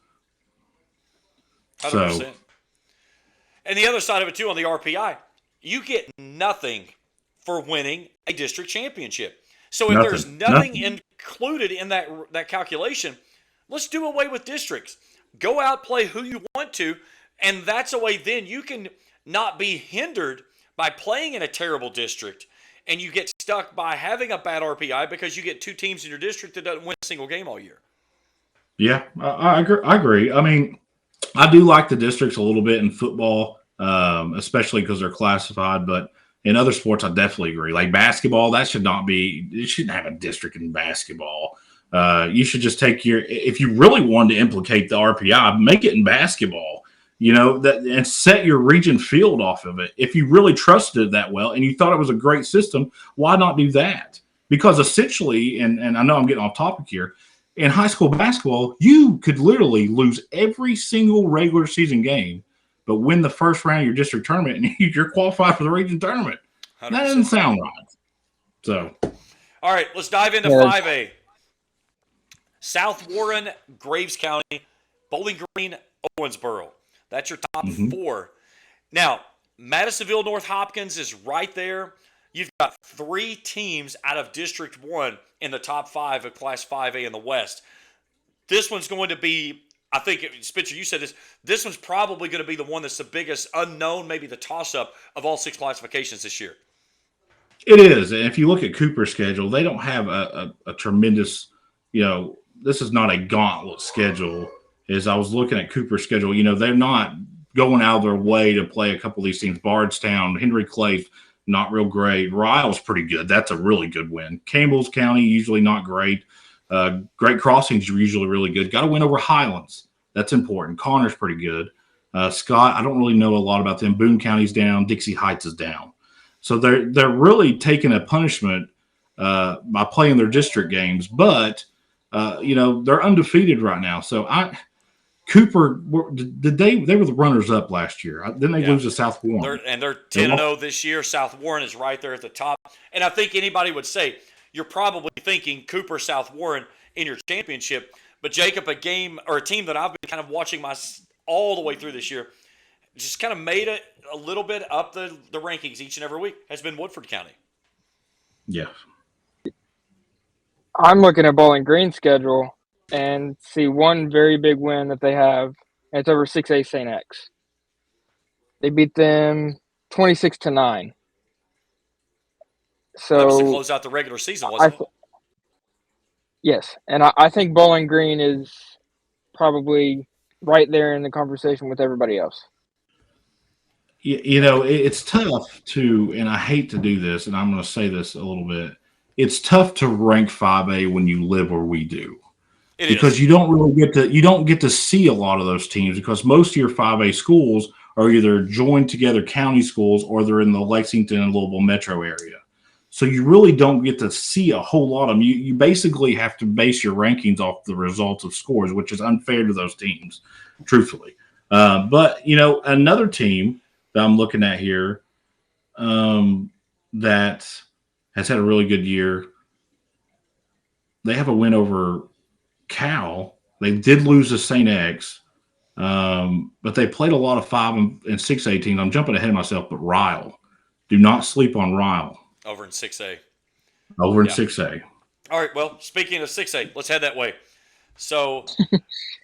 100%. So, and the other side of it, too, on the RPI, you get nothing for winning a district championship. So if there's nothing included in that calculation, let's do away with districts. Go out, play who you want to, and that's a way then you can not be hindered by playing in a terrible district, and you get stuck by having a bad RPI because you get two teams in your district that doesn't win a single game all year. Yeah, I agree. I mean, I do like the districts a little bit in football, especially because they're classified, but in other sports, I definitely agree. Like basketball, you shouldn't have a district in basketball. You should just if you really wanted to implicate the RPI, make it in basketball, and set your region field off of it. If you really trusted it that well and you thought it was a great system, why not do that? Because essentially, and I know I'm getting off topic here, in high school basketball, you could literally lose every single regular season game, but win the first round of your district tournament, and you're qualified for the region tournament. 100%. That doesn't sound right. So, all right, let's dive into 5A. South Warren, Graves County, Bowling Green, Owensboro. That's your top four. Now, Madisonville, North Hopkins is right there. You've got three teams out of District 1 in the top 5 of Class 5A in the West. This one's going to be, I think, Spencer, you said this, this one's probably going to be the one that's the biggest unknown, maybe the toss-up of all 6 classifications this year. It is. And if you look at Cooper's schedule, they don't have a tremendous, this is not a gauntlet schedule. As I was looking at Cooper's schedule, they're not going out of their way to play a couple of these teams. Bardstown, Henry Clay, not real great. Ryle's pretty good. That's a really good win. Campbell's County, usually not great. Great Crossings, usually really good. Got to win over Highlands. That's important. Connor's pretty good. Scott, I don't really know a lot about them. Boone County's down. Dixie Heights is down. So they're really taking a punishment by playing their district games. But, they're undefeated right now. So Cooper, they were the runners-up last year. Then they lose to South Warren. They're 10-0 this year. South Warren is right there at the top. And I think anybody would say you're probably thinking Cooper, South Warren in your championship. But, Jacob, a team that I've been kind of watching all the way through this year, just kind of made it a little bit up the rankings each and every week, has been Woodford County. Yeah. I'm looking at Bowling Green's schedule and see one very big win that they have, and it's over 6A St. X. They beat them 26-9. So that was to close out the regular season, wasn't it? Yes, and I think Bowling Green is probably right there in the conversation with everybody else. It's tough to, and I hate to do this, and I'm going to say this a little bit. It's tough to rank 5A when you live where we do. Because you don't really get to see a lot of those teams because most of your 5A schools are either joined together county schools or they're in the Lexington and Louisville metro area. So you really don't get to see a whole lot of them. You basically have to base your rankings off the results of scores, which is unfair to those teams, truthfully. But, another team that I'm looking at here that has had a really good year, they have a win over Cal. They did lose to St. X, but they played a lot of 5 and 6A teams. I'm jumping ahead of myself, but Ryle. Do not sleep on Ryle. Over in 6A. Over in 6A. All right, well, speaking of 6A, let's head that way. So,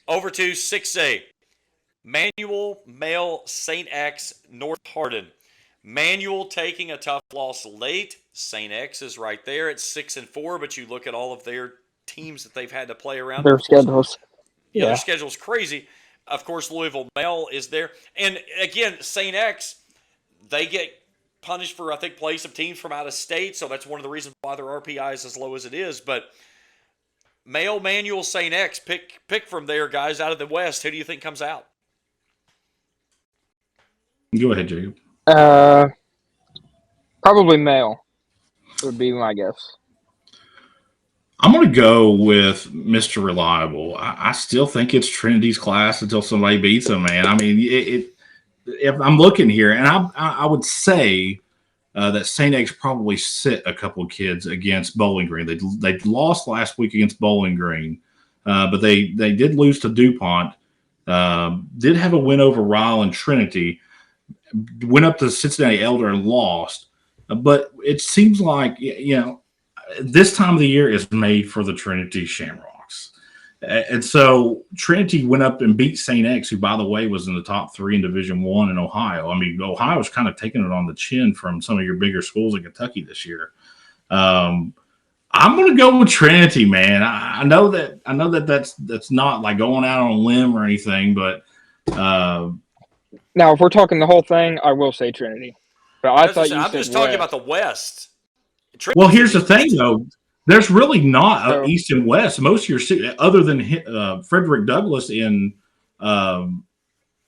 over to 6A. Manual, Male, St. X, North Hardin. Manual taking a tough loss late. St. X is right there at 6-4, but you look at all of their teams that they've had to play around them. Their Of course, schedules. yeah, their Yeah. schedule's crazy. Of course, Louisville Male is there. And again, St. X, they get punished for, I think, play some teams from out of state, so that's one of the reasons why their RPI is as low as it is. But Male, Manual, St. X, pick from there, guys, out of the West. Who do you think comes out? Go ahead, Jacob. Probably Male would be my guess. I'm going to go with Mr. Reliable. I still think it's Trinity's class until somebody beats them, man. I mean, if I'm looking here, and I would say that St. X probably sit a couple of kids against Bowling Green. They lost last week against Bowling Green, but they did lose to DuPont. Did have a win over Ryle and Trinity. Went up to Cincinnati Elder and lost. But it seems like, this time of the year is made for the Trinity Shamrocks. And so Trinity went up and beat St. X, who, by the way, was in the top 3 in Division I in Ohio. I mean, Ohio's kind of taking it on the chin from some of your bigger schools in Kentucky this year. I'm going to go with Trinity, man. I know that's not like going out on a limb or anything, but Now, if we're talking the whole thing, I will say Trinity. But I thought you I'm said just talking West. about the West. well, here's the thing, though. There's really not So- East and West. Most of your other than Frederick Douglass in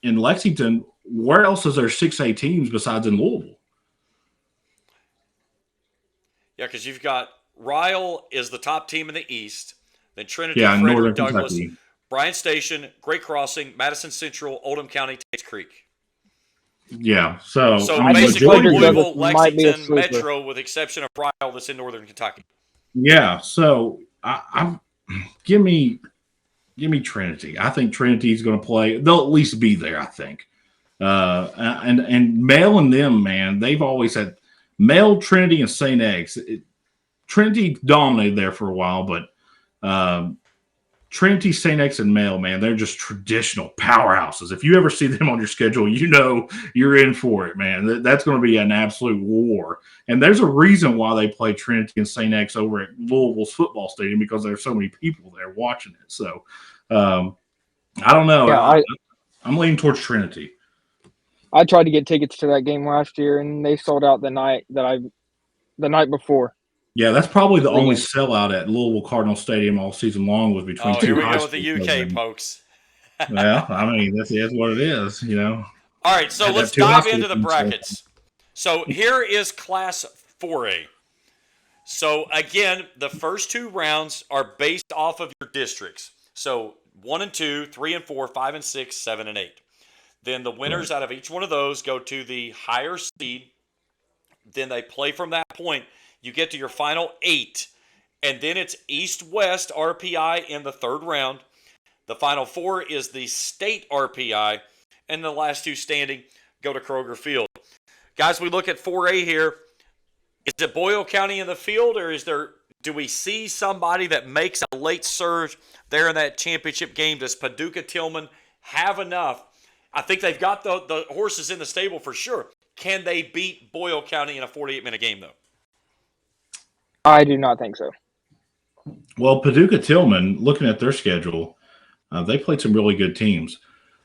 Lexington, where else is there 6A teams besides in Louisville? Yeah, because you've got Ryle is the top team in the East, then Trinity, Yeah, Frederick Northern Douglass, Kentucky. Bryan Station, Great Crossing, Madison Central, Oldham County, Tates Creek. Yeah, so So I mean, basically, Frederick Louisville, Douglass might be a Lexington, sleeper. Metro, with the exception of Ryle, that's in Northern Kentucky. yeah. So I'm give me Trinity. I think Trinity's going to play. They'll at least be there. I think. And Male and them, man, they've always had Male, Trinity, and St. X. Trinity dominated there for a while, but Trinity, St. X, and Male, man, they're just traditional powerhouses. If you ever see them on your schedule, you know you're in for it, man. That's going to be an absolute war. And there's a reason why they play Trinity and St. X over at Louisville's football stadium, because there's so many people there watching it. So I don't know. Yeah, I'm leaning towards Trinity. I tried to get tickets to that game last year, and they sold out the night before. Yeah, that's probably the only sellout at Louisville Cardinal Stadium all season long was between Oh, two here we high go with the school UK, programs. folks. Well, I mean, that's what it is, you know. All right, so Had let's that two high dive school into the teams, so- brackets. So here is Class 4A. So again, the first 2 rounds are based off of your districts. So 1 and 2, 3 and 4, 5 and 6, 7 and 8. Then the winners out of each one of those go to the higher seed. Then they play from that point. You get to your final 8. And then it's East-West RPI in the 3rd round. The final 4 is the state RPI. And the last 2 standing go to Kroger Field. Guys, we look at 4A here. Is it Boyle County in the field, or do we see somebody that makes a late surge there in that championship game? Does Paducah Tillman have enough? I think they've got the horses in the stable for sure. Can they beat Boyle County in a 48-minute game, though? I do not think so. Well, Paducah Tillman, looking at their schedule, they played some really good teams.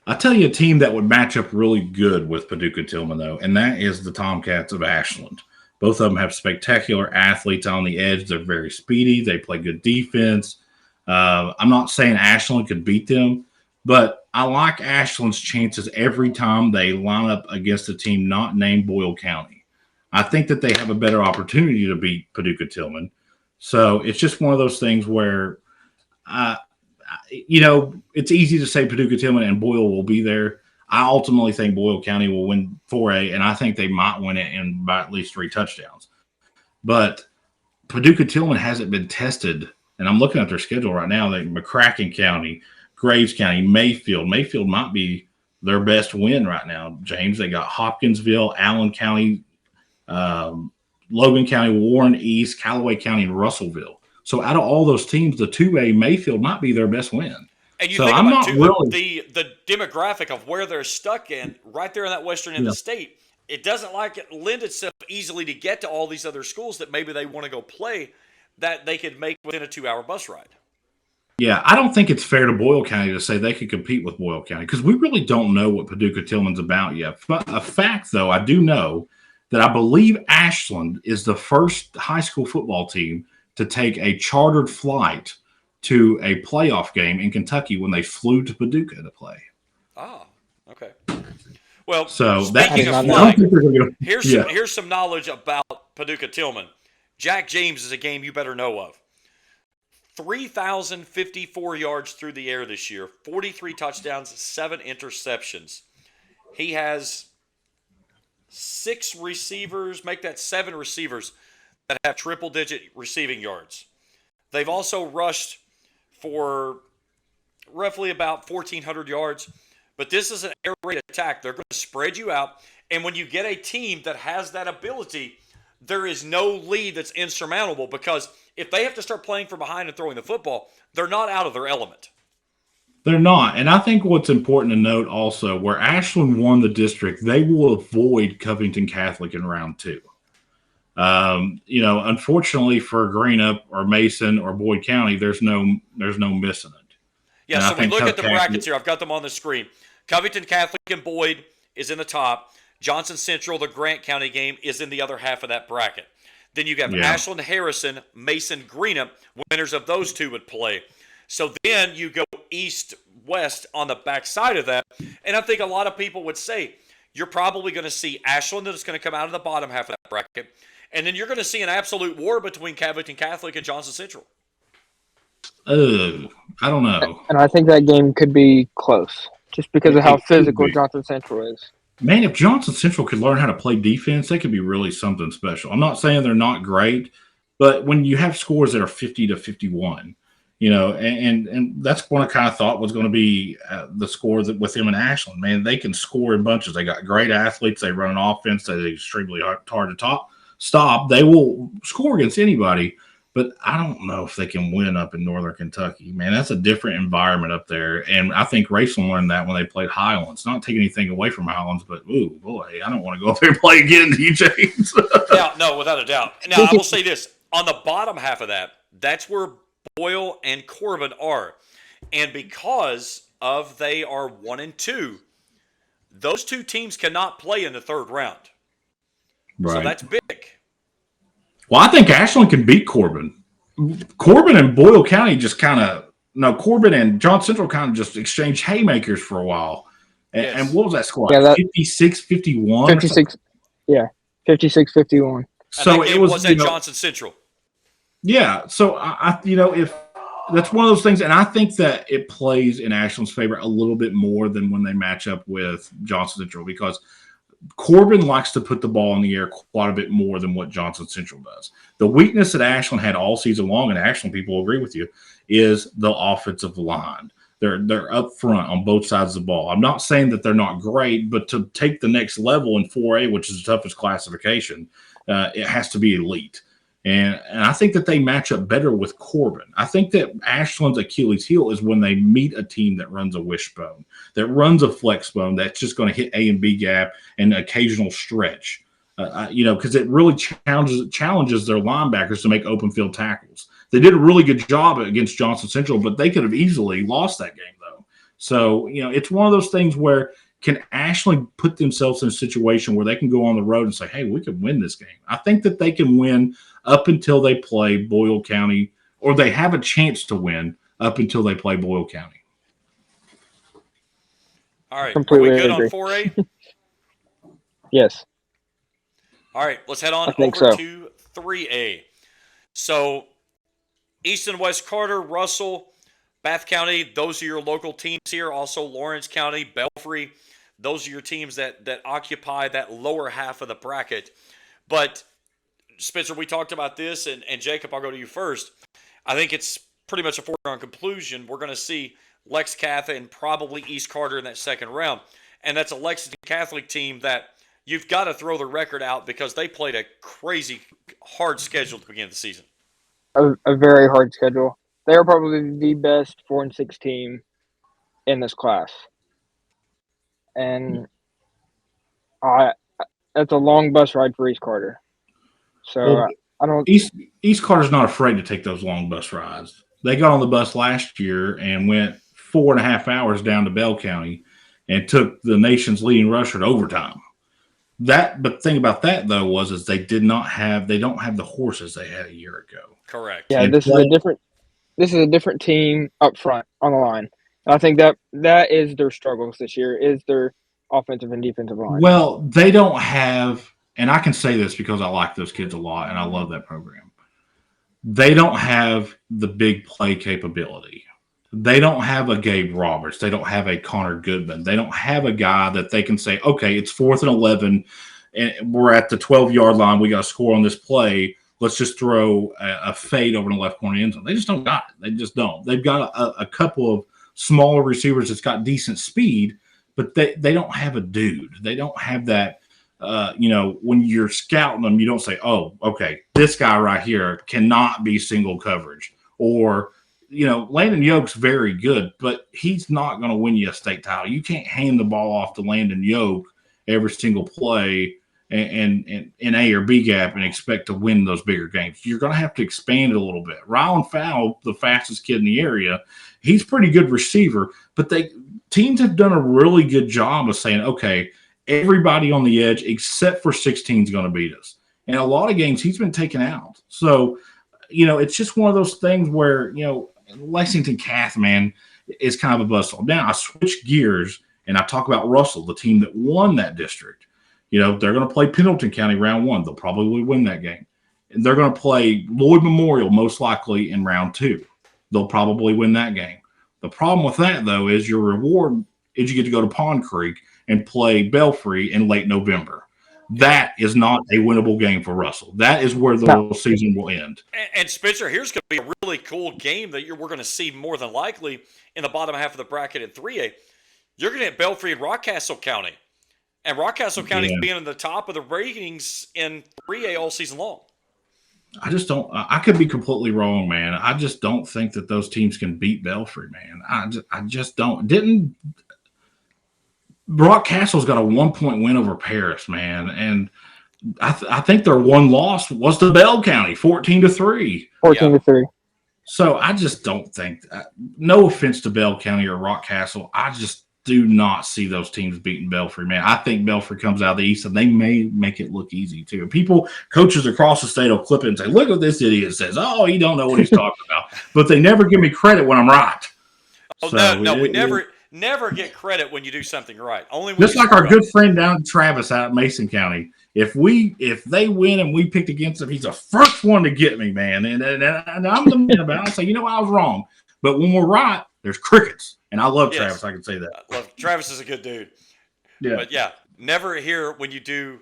I'll tell you a team that would match up really good with Paducah Tillman, though, and that is the Tomcats of Ashland. Both of them have spectacular athletes on the edge. They're very speedy. They play good defense. I'm not saying Ashland could beat them, but I like Ashland's chances every time they line up against a team not named Boyle County. I think that they have a better opportunity to beat Paducah Tillman. So it's just one of those things where, it's easy to say Paducah Tillman and Boyle will be there. I ultimately think Boyle County will win 4A, and I think they might win it by at least 3 touchdowns. But Paducah Tillman hasn't been tested, and I'm looking at their schedule right now. McCracken County, Graves County, Mayfield. Mayfield might be their best win right now, James. They got Hopkinsville, Allen County, Logan County, Warren East, Callaway County, and Russellville. So out of all those teams, the 2A Mayfield might be their best win. And you So think I'm about not too really. the demographic of where they're stuck in, right there in that western end of Yeah. the state. It doesn't like it lend itself easily to get to all these other schools that maybe they want to go play that they could make within a 2 hour bus ride. Yeah, I don't think it's fair to Boyle County to say they could compete with Boyle County because we really don't know what Paducah Tillman's about yet. A fact, though, I do know that I believe Ashland is the first high school football team to take a chartered flight to a playoff game in Kentucky when they flew to Paducah to play. Ah, okay. Well, So I speaking did of not I know don't that. flying, think they're going to go. here's Yeah, here's some knowledge about Paducah Tillman. Jack James is a game you better know of. 3,054 yards through the air this year, 43 touchdowns, 7 interceptions. He has 6 receivers, make that 7 receivers that have triple digit receiving yards. They've also rushed for roughly about 1,400 yards. But this is an air raid attack. They're going to spread you out. And when you get a team that has that ability, there is no lead that's insurmountable because if they have to start playing from behind and throwing the football, they're not out of their element. they're not. And I think what's important to note also, where Ashland won the district, they will avoid Covington Catholic in round 2. Unfortunately for Greenup or Mason or Boyd County, there's no missing it. Yeah, And I so we think look at Cove the Catholic, brackets here. I've got them on the screen. Covington Catholic and Boyd is in the top. Johnson Central, the Grant County game, is in the other half of that bracket. Then you have yeah, Ashland Harrison, Mason Greenup. Winners of those two would play. So then you go east-west on the backside of that. And I think a lot of people would say you're probably going to see Ashland that's going to come out of the bottom half of that bracket. And then you're going to see an absolute war between Covington Catholic and Johnson Central. I don't know. And I think that game could be close just because of how It could physical be. Johnson Central is. Man, if Johnson Central could learn how to play defense, they could be really something special. I'm not saying they're not great, but when you have scores that are 50 to 51, and that's what I kind of thought was going to be the score that with them in Ashland. Man, they can score in bunches. They got great athletes. They run an offense that is extremely hard to stop. They will score against anybody. But I don't know if they can win up in Northern Kentucky. Man, that's a different environment up there. And I think Racing learned that when they played Highlands. Not taking anything away from Highlands, but, ooh, boy, I don't want to go up there and play again, DJs. Yeah, no, without a doubt. Now, I will say this. On the bottom half of that, that's where Boyle and Corbin are. And because of they are 1 and 2, those two teams cannot play in the third round. So Right. that's big. Well, I think Ashland can beat Corbin. Corbin and Boyle County just Corbin and John Central kind of just exchanged haymakers for a while. And, Yes. and what was that score? Yeah, 56-51? 56, yeah, 56-51. So And that it game was at Johnson Central. Yeah. So if that's one of those things, and I think that it plays in Ashland's favor a little bit more than when they match up with Johnson Central because Corbin likes to put the ball in the air quite a bit more than what Johnson Central does. The weakness that Ashland had all season long, and Ashland people will agree with you, is the offensive line. They're up front on both sides of the ball. I'm not saying that they're not great, but to take the next level in 4A, which is the toughest classification, it has to be elite. And I think that they match up better with Corbin. I think that Ashland's Achilles heel is when they meet a team that runs a wishbone, that runs a flex bone, that's just going to hit A and B gap and occasional stretch. Because it really challenges their linebackers to make open field tackles. They did a really good job against Johnson Central, but they could have easily lost that game, though. So, it's one of those things where can Ashland put themselves in a situation where they can go on the road and say, hey, we can win this game? I think that they can win up until they play Boyle County, or they have a chance to win up until they play Boyle County. All right. Completely Are we good agree. on 4A? Yes. All right. Let's head on I think over so. to 3A. So, East and West Carter, Russell, Bath County, those are your local teams here. Also, Lawrence County, Belfry. Those are your teams that occupy that lower half of the bracket. But, Spencer, we talked about this, and Jacob, I'll go to you first. I think it's pretty much a foregone conclusion. We're going to see Lex Cath and probably East Carter in that second round. And that's a Lexington Catholic team that you've got to throw the record out because they played a crazy hard schedule to begin the season. A very hard schedule. They are probably the best 4-6 team in this class, and I that's a long bus ride for East Carter. So Well, I don't. East Carter's not afraid to take those long bus rides. They got on the bus last year and went 4.5 hours down to Bell County and took the nation's leading rusher to overtime. But the thing about that though is they don't have the horses they had a year ago. Correct. Yeah, And this is a different team up front on the line. I think that is their struggles this year is their offensive and defensive line. well, they don't have, and I can say this because I like those kids a lot and I love that program. They don't have the big play capability. They don't have a Gabe Roberts. They don't have a Connor Goodman. They don't have a guy that they can say, okay, it's 4th and 11, and we're at the 12-yard line. We got to score on this play. Let's just throw a fade over in the left corner end zone. They just don't got it. They just don't. They've got a couple of smaller receivers that's got decent speed, but they don't have a dude. They don't have that. When you're scouting them, you don't say, oh, okay, this guy right here cannot be single coverage. Or, Landon Yoke's very good, but he's not going to win you a state title. You can't hand the ball off to Landon Yoke every single play and in A or B gap and expect to win those bigger games. You're going to have to expand it a little bit. Rylan Fowle, the fastest kid in the area, he's a pretty good receiver, but teams have done a really good job of saying, okay, everybody on the edge except for 16 is going to beat us. And a lot of games he's been taken out. So, it's just one of those things where, Lexington Cath, man, is kind of a buzzsaw. Now I switch gears and I talk about Russell, the team that won that district. They're going to play Pendleton County round 1. They'll probably win that game. And they're going to play Lloyd Memorial most likely in round 2. They'll probably win that game. The problem with that, though, is your reward is you get to go to Pond Creek and play Belfry in late November. That is not a winnable game for Russell. That is where the season will end. And Spencer, here's going to be a really cool game that we're going to see more than likely in the bottom half of the bracket in 3A. You're going to get Belfry and Rockcastle County. And Rockcastle County's being in the top of the ratings in 3A all season long. I just don't – I could be completely wrong, man. I just don't think that those teams can beat Belfry, man. I just don't. Rockcastle's got a 1-point win over Paris, man. And I think their one loss was to Bell County, 14-3. 14-3. So I just don't think – no offense to Bell County or Rockcastle, I just do not see those teams beating Belfry, man. I think Belfry comes out of the East, and they may make it look easy, too. Coaches across the state will clip it and say, look what this idiot says. Oh, he don't know what he's talking about. But they never give me credit when I'm right. Oh, so no, we never get credit when you do something right. Only when just like our good friend down in Travis out in Mason County. If they win and we picked against him, he's the first one to get me, man. And I'm the man about it. I say, I was wrong. But when we're right, there's crickets. And I love Travis. I can say that. Travis is a good dude. Yeah. But never hear when you do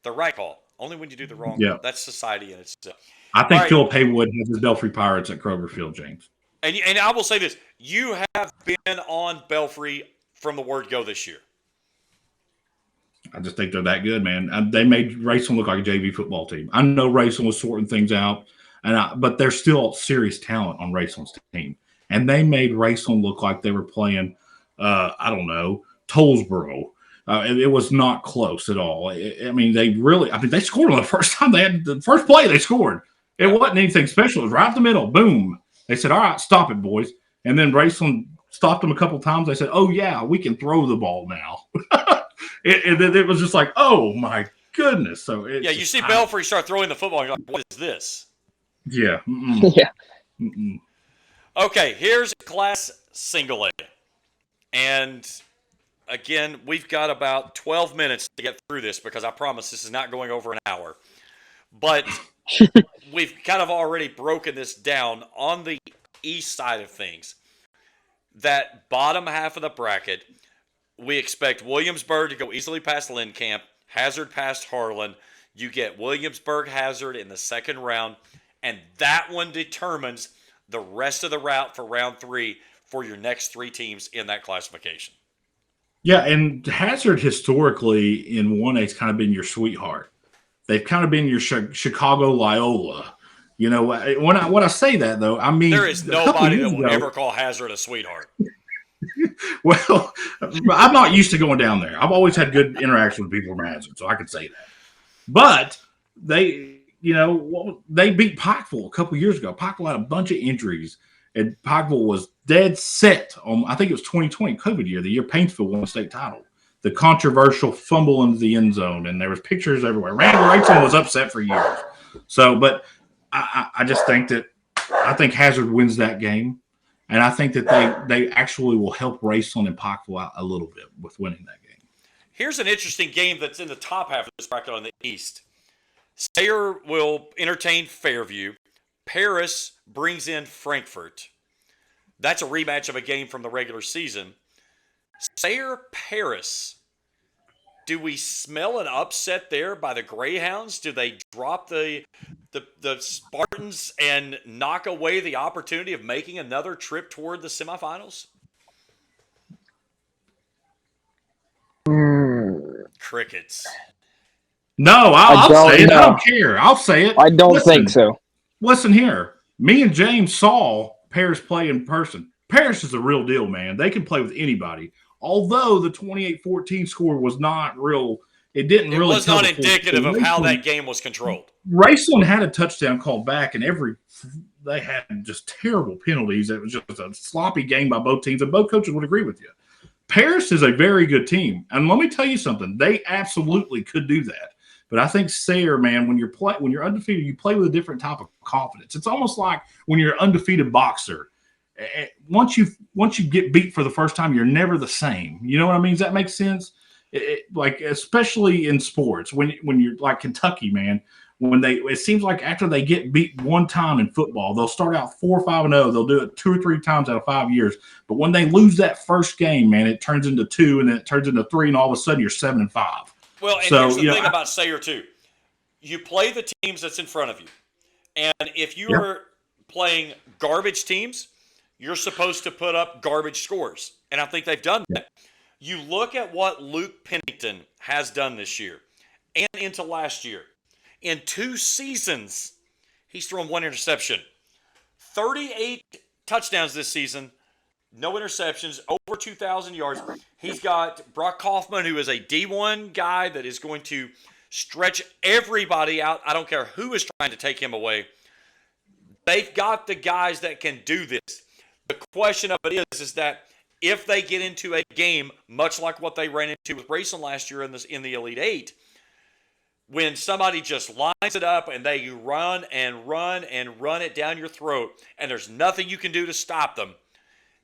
the right call. Only when you do the wrong call. That's society in itself. I think Philip Haywood has his Belfry Pirates at Kroger Field, James. And I will say this. You have been on Belfry from the word go this year. I just think they're that good, man. They made Rayson look like a JV football team. I know Rayson was sorting things out, but there's still serious talent on Rayson's team. And they made Rayson look like they were playing, Tollsboro. It was not close at all. They scored on the first time. They had the first play they scored. It wasn't anything special. It was right up the middle. Boom. They said, all right, stop it, boys. And then Rayson stopped them a couple times. They said, oh, yeah, we can throw the ball now. It was just like, oh, my goodness. So you see Belfry start throwing the football, and you're like, what is this? Yeah. Yeah. Okay, here's Class Single A. And, again, we've got about 12 minutes to get through this because I promise this is not going over an hour. But we've kind of already broken this down on the east side of things. That bottom half of the bracket, we expect Williamsburg to go easily past Lynn Camp, Hazard past Harlan. You get Williamsburg Hazard in the second round, and that one determines the rest of the route for round 3 for your next 3 teams in that classification. Yeah, and Hazard historically in 1A has kind of been your sweetheart. They've kind of been your Chicago Loyola. When I say that, though, I mean – there is nobody that will ever call Hazard a sweetheart. Well, I'm not used to going down there. I've always had good interaction with people from Hazard, so I can say that. But they beat Pikeville a couple years ago. Pikeville had a bunch of injuries, and Pikeville was dead set on, I think it was 2020, COVID year, the year Paintsville won the state title. The controversial fumble into the end zone, and there was pictures everywhere. Randall Rachel was upset for years. So, but I just think that I think Hazard wins that game, and I think that they actually will help Raceland and Pikeville out a little bit with winning that game. Here's an interesting game that's in the top half of this bracket on the East. Sayre will entertain Fairview. Paris brings in Frankfort. That's a rematch of a game from the regular season. Sayre Paris. Do we smell an upset there by the Greyhounds? Do they drop the Spartans and knock away the opportunity of making another trip toward the semifinals? Crickets. No, I'll say it. I don't care. I'll say it. I don't think so. Listen here. Me and James saw Paris play in person. Paris is the real deal, man. They can play with anybody. Although the 28-14 score was not real, it was not indicative of how that game was controlled. Raceland had a touchdown called back, and they had just terrible penalties. It was just a sloppy game by both teams, and both coaches would agree with you. Paris is a very good team, and let me tell you something. They absolutely could do that. But I think Sayre, man, when you're undefeated, you play with a different type of confidence. It's almost like when you're an undefeated boxer. Once you get beat for the first time, you're never the same. You know what I mean? Does that make sense? Like especially in sports, when you're like Kentucky, man, it seems like after they get beat one time in football, they'll start out 4-5-0. They'll do it 2 or 3 times out of 5 years. But when they lose that first game, man, it turns into 2, and then it turns into 3, and all of a sudden you're 7-5. Well, and here's the thing about Sayre too. You play the teams that's in front of you, and if you are playing garbage teams, you're supposed to put up garbage scores, and I think they've done that. You look at what Luke Pennington has done this year and into last year. In 2 seasons, he's thrown 1 interception. 38 touchdowns this season, no interceptions, over 2,000 yards. He's got Brock Kaufman, who is a D1 guy that is going to stretch everybody out. I don't care who is trying to take him away. They've got the guys that can do this. The question of it is that if they get into a game, much like what they ran into with Raceland last year in the Elite Eight, when somebody just lines it up and they run and run and run it down your throat, and there's nothing you can do to stop them,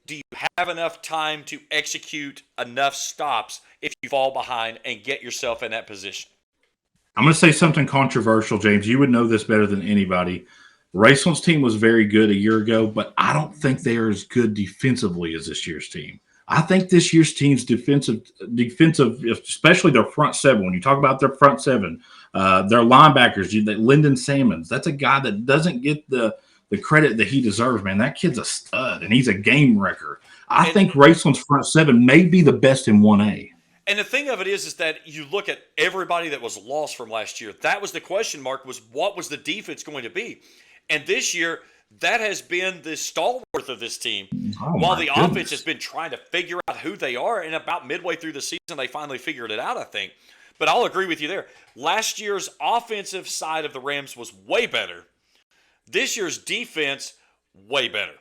do you have enough time to execute enough stops if you fall behind and get yourself in that position? I'm going to say something controversial, James. You would know this better than anybody. Raceland's team was very good a year ago, but I don't think they are as good defensively as this year's team. I think this year's team's defensive, especially their front seven. When you talk about their front seven, their linebackers, Lyndon Salmons, that's a guy that doesn't get the credit that he deserves, man. That kid's a stud, and he's a game wrecker. I think Raceland's front seven may be the best in 1A. And the thing of it is that you look at everybody that was lost from last year. That was the question mark, was what was the defense going to be? And this year, that has been the stalwart of this team. While the offense has been trying to figure out who they are, and about midway through the season, they finally figured it out, I think. But I'll agree with you there. Last year's offensive side of the Rams was way better. This year's defense, way better.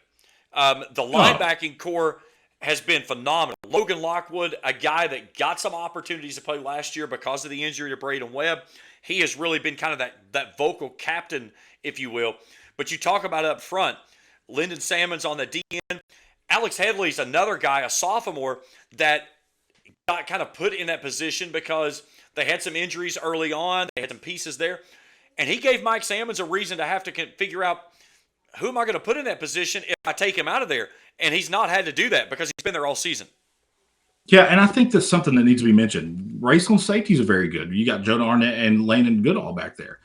The linebacking core has been phenomenal. Logan Lockwood, a guy that got some opportunities to play last year because of the injury to Braden Webb. He has really been kind of that vocal captain, if you will. But you talk about up front, Lyndon Salmons on the DN. Alex Headley's another guy, a sophomore, that got kind of put in that position because they had some injuries early on. They had some pieces there. And he gave Mike Salmons a reason to have to figure out, who am I going to put in that position if I take him out of there? And he's not had to do that because he's been there all season. Yeah, and I think that's something that needs to be mentioned. Raceland safeties are very good. You got Jonah Arnett and Landon Goodall back there.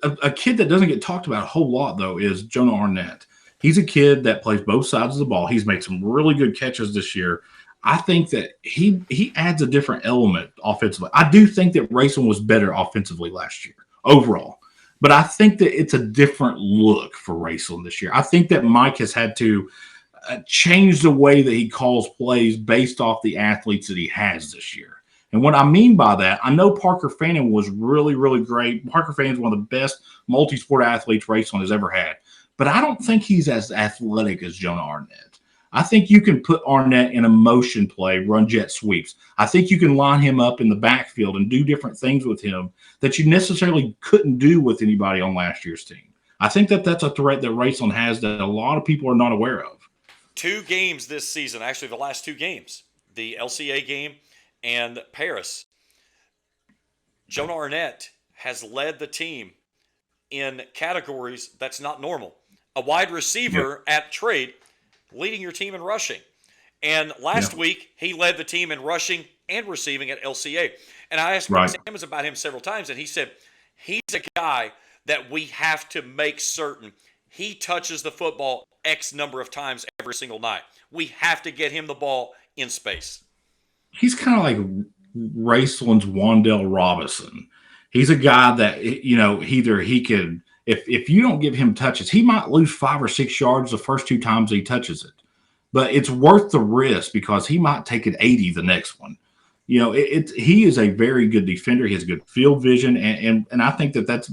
A kid that doesn't get talked about a whole lot, though, is Jonah Arnett. He's a kid that plays both sides of the ball. He's made some really good catches this year. I think that he adds a different element offensively. I do think that Raceland was better offensively last year overall. But I think that it's a different look for Raceland this year. I think that Mike has had to change the way that he calls plays based off the athletes that he has this year. And what I mean by that, I know Parker Fannin was really, really great. Parker Fannin is one of the best multi-sport athletes Raceland has ever had. But I don't think he's as athletic as Jonah Arnett. I think you can put Arnett in a motion play, run jet sweeps. I think you can line him up in the backfield and do different things with him that you necessarily couldn't do with anybody on last year's team. I think that that's a threat that Raceland has that a lot of people are not aware of. 2 games this season, actually the last 2 games, the LCA game and Paris. Jonah Arnett has led the team in categories that's not normal. A wide receiver at trade, leading your team in rushing. And last week, he led the team in rushing and receiving at LCA. And I asked Brent Sammons about him several times, and he said he's a guy that we have to make certain he touches the football X number of times every single night. We have to get him the ball in space. He's kind of like Raceland's Wandell Robinson. He's a guy that, either he could, if you don't give him touches, he might lose 5 or 6 yards the first 2 times he touches it. But it's worth the risk because he might take it 80 the next one. He is a very good defender. He has good field vision. And I think that's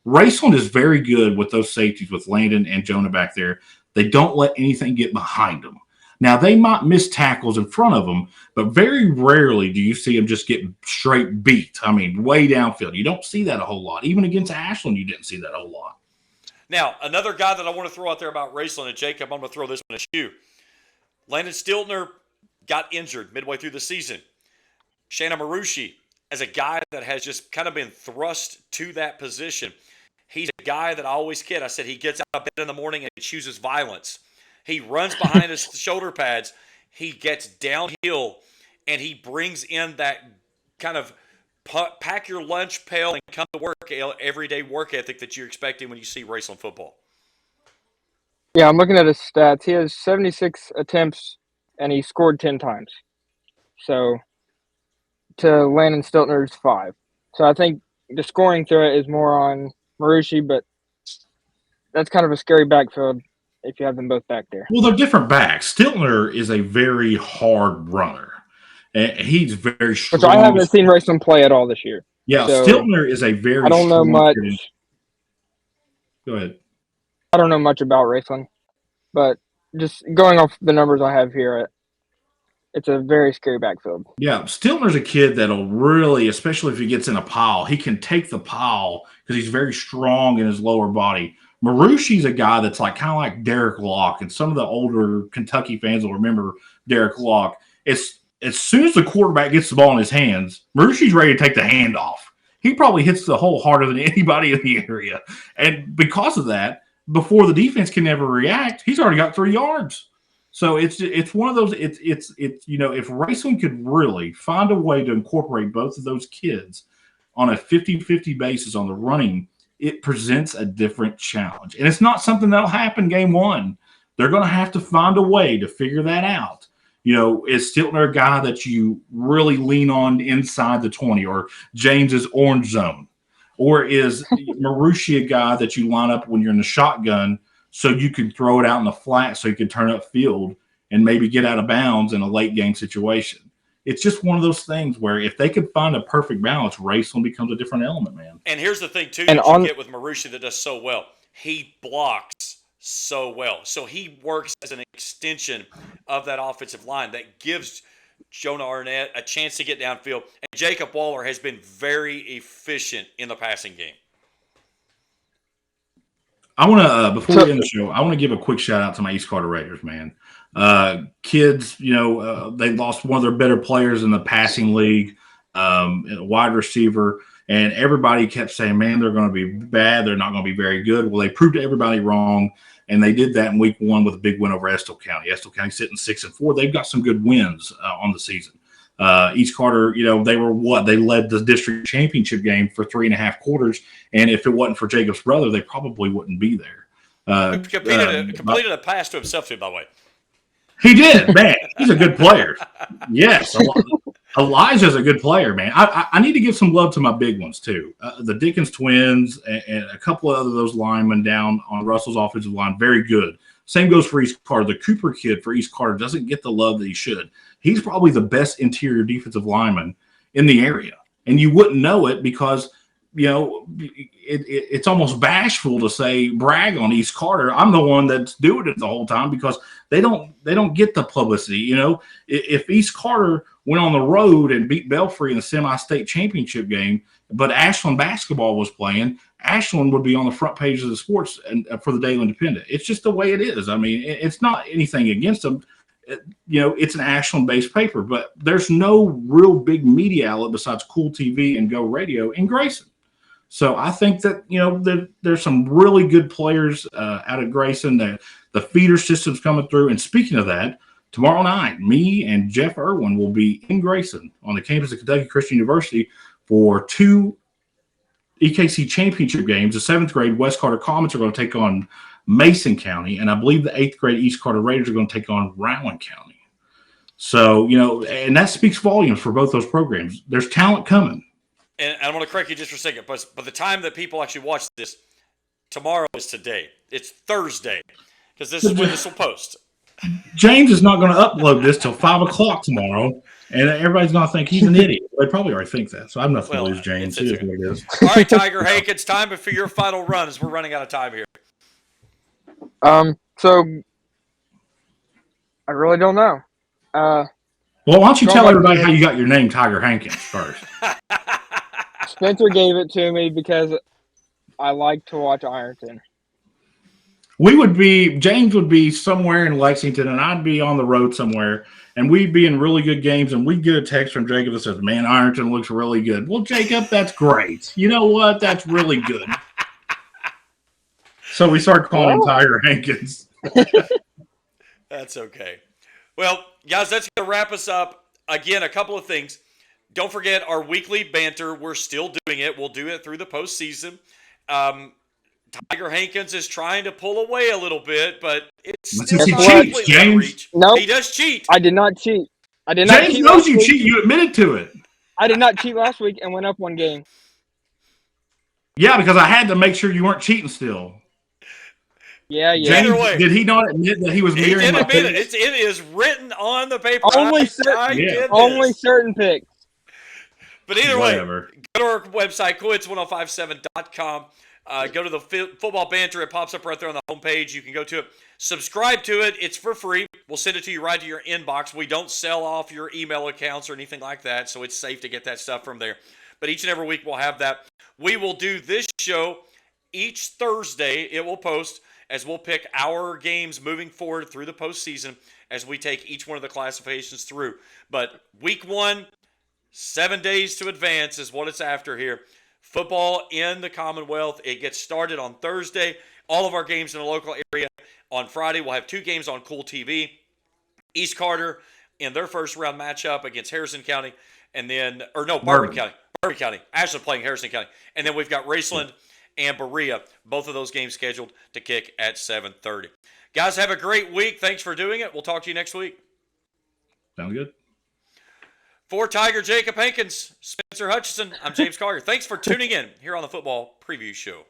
Raceland is very good with those safeties with Landon and Jonah back there. They don't let anything get behind them. Now, they might miss tackles in front of them, but very rarely do you see them just get straight beat. I mean, way downfield. You don't see that a whole lot. Even against Ashland, you didn't see that a whole lot. Now, another guy that I want to throw out there about Raceland, and Jacob, I'm going to throw this one at you. Landon Stiltner got injured midway through the season. Shannon Marucci, as a guy that has just kind of been thrust to that position, he's a guy that I always kid. I said he gets out of bed in the morning and he chooses violence. He runs behind his shoulder pads. He gets downhill, and he brings in that kind of pack your lunch pail and come to work, everyday work ethic that you're expecting when you see Raceland football. Yeah, I'm looking at his stats. He has 76 attempts, and he scored 10 times. So to Landon Stiltner's 5. So I think the scoring threat is more on Marucci, but that's kind of a scary backfield if you have them both back there. Well, they're different backs. Stiltner is a very hard runner. And he's very strong. Which I haven't seen Raceland play at all this year. Yeah, so Stiltner is a very I don't know much. Go ahead. I don't know much about Raceland, but just going off the numbers I have here, it's a very scary backfield. Yeah, Stiltner's a kid that'll really, especially if he gets in a pile, he can take the pile because he's very strong in his lower body. Marucci's a guy that's kind of like Derek Locke, and some of the older Kentucky fans will remember Derek Locke. It's as soon as the quarterback gets the ball in his hands, Marucci's ready to take the handoff. He probably hits the hole harder than anybody in the area. And because of that, before the defense can ever react, he's already got 3 yards. So it's one of those, if Raceland could really find a way to incorporate both of those kids on a 50-50 basis on the running, it presents a different challenge. And it's not something that'll happen game one. They're going to have to find a way to figure that out. Is Stiltner a guy that you really lean on inside the 20 or James's orange zone? Or is Marucci a guy that you line up when you're in the shotgun so you can throw it out in the flat so you can turn up field and maybe get out of bounds in a late game situation? It's just one of those things where if they could find a perfect balance, Raceland becomes a different element, man. And here's the thing, too, that you get with Marucci that does so well. He blocks so well. So he works as an extension of that offensive line that gives Jonah Arnett a chance to get downfield. And Jacob Waller has been very efficient in the passing game. I want to, before we end the show, I want to give a quick shout out to my East Carter Raiders, man. Kids, they lost one of their better players in the passing league, a wide receiver, and everybody kept saying, man, they're going to be bad. They're not going to be very good. Well, they proved everybody wrong, and they did that in week 1 with a big win over Estill County. Estill County sitting 6-4. They've got some good wins on the season. East Carter, they were they led the district championship game for 3.5 quarters, and if it wasn't for Jacob's brother, they probably wouldn't be there. Completed a pass to himself, too, by the way. He did, man. He's a good player. Yes, Elijah's a good player, man. I need to give some love to my big ones, too. The Dickens twins and a couple of those linemen down on Russell's offensive line, very good. Same goes for East Carter. The Cooper kid for East Carter doesn't get the love that he should. He's probably the best interior defensive lineman in the area. And you wouldn't know it because, it's almost bashful to say brag on East Carter. I'm the one that's doing it the whole time because they don't get the publicity. If East Carter went on the road and beat Belfry in the semi-state championship game, but Ashland basketball was playing, Ashland would be on the front page of the sports and for the Daily Independent. It's just the way it is. I mean, it's not anything against them. It's an Ashland-based paper, but there's no real big media outlet besides Kool TV and Go Radio in Grayson. So I think that, there's some really good players out of Grayson. The feeder system's coming through. And speaking of that, tomorrow night, me and Jeff Irwin will be in Grayson on the campus of Kentucky Christian University for 2 EKC championship games. The 7th grade West Carter Comets are going to take on Mason County, and I believe the 8th grade East Carter Raiders are going to take on Rowan County. So, and that speaks volumes for both those programs. There's talent coming. And I want to correct you just for a second, but by the time that people actually watch this, tomorrow is today. It's Thursday, because this is when this will post. James is not going to upload this till 5 o'clock tomorrow, and everybody's going to think he's an idiot. They probably already think that, so I'm nothing to lose, James. It is what it is. All right, Tiger Hank, it's time for your final run as we're running out of time here. So I really don't know. Well, why don't you tell everybody how you got your name, Tiger Hankins, first? Spencer gave it to me because I like to watch Ironton. James would be somewhere in Lexington, and I'd be on the road somewhere, and we'd be in really good games, and we'd get a text from Jacob that says, "Man, Ironton looks really good." Well, Jacob, that's great. You know what? That's really good. So we started calling him Tiger Hankins. That's okay. Well, guys, that's going to wrap us up. Again, a couple of things. Don't forget our weekly banter. We're still doing it. We'll do it through the postseason. Tiger Hankins is trying to pull away a little bit, but it's still not completely out of reach. Nope. He does cheat. I did not cheat. James knows you cheat. You admitted to it. I did not cheat last week and went up one game. Yeah, because I had to make sure you weren't cheating still. Yeah. James, did he not admit that he was mirroring? He did admit it. It is written on the paper. Only certain picks. But either way, go to our website, Kool1057.com. Go to the football banter. It pops up right there on the homepage. You can go to it. Subscribe to it. It's for free. We'll send it to you right to your inbox. We don't sell off your email accounts or anything like that, so it's safe to get that stuff from there. But each and every week we'll have that. We will do this show each Thursday. It will post as we'll pick our games moving forward through the postseason as we take each one of the classifications through. But week 1, 7 days to advance is what it's after here. Football in the Commonwealth. It gets started on Thursday. All of our games in the local area. On Friday, we'll have 2 games on Kool TV. East Carter in their first round matchup against Harrison County. And then, Bourbon County. Bourbon County. Ashland playing Harrison County. And then we've got Raceland and Berea. Both of those games scheduled to kick at 7:30. Guys, have a great week. Thanks for doing it. We'll talk to you next week. Sounds good. For Tiger Jacob Hankins, Spencer Hutchison, I'm James Collier. Thanks for tuning in here on the Football Preview Show.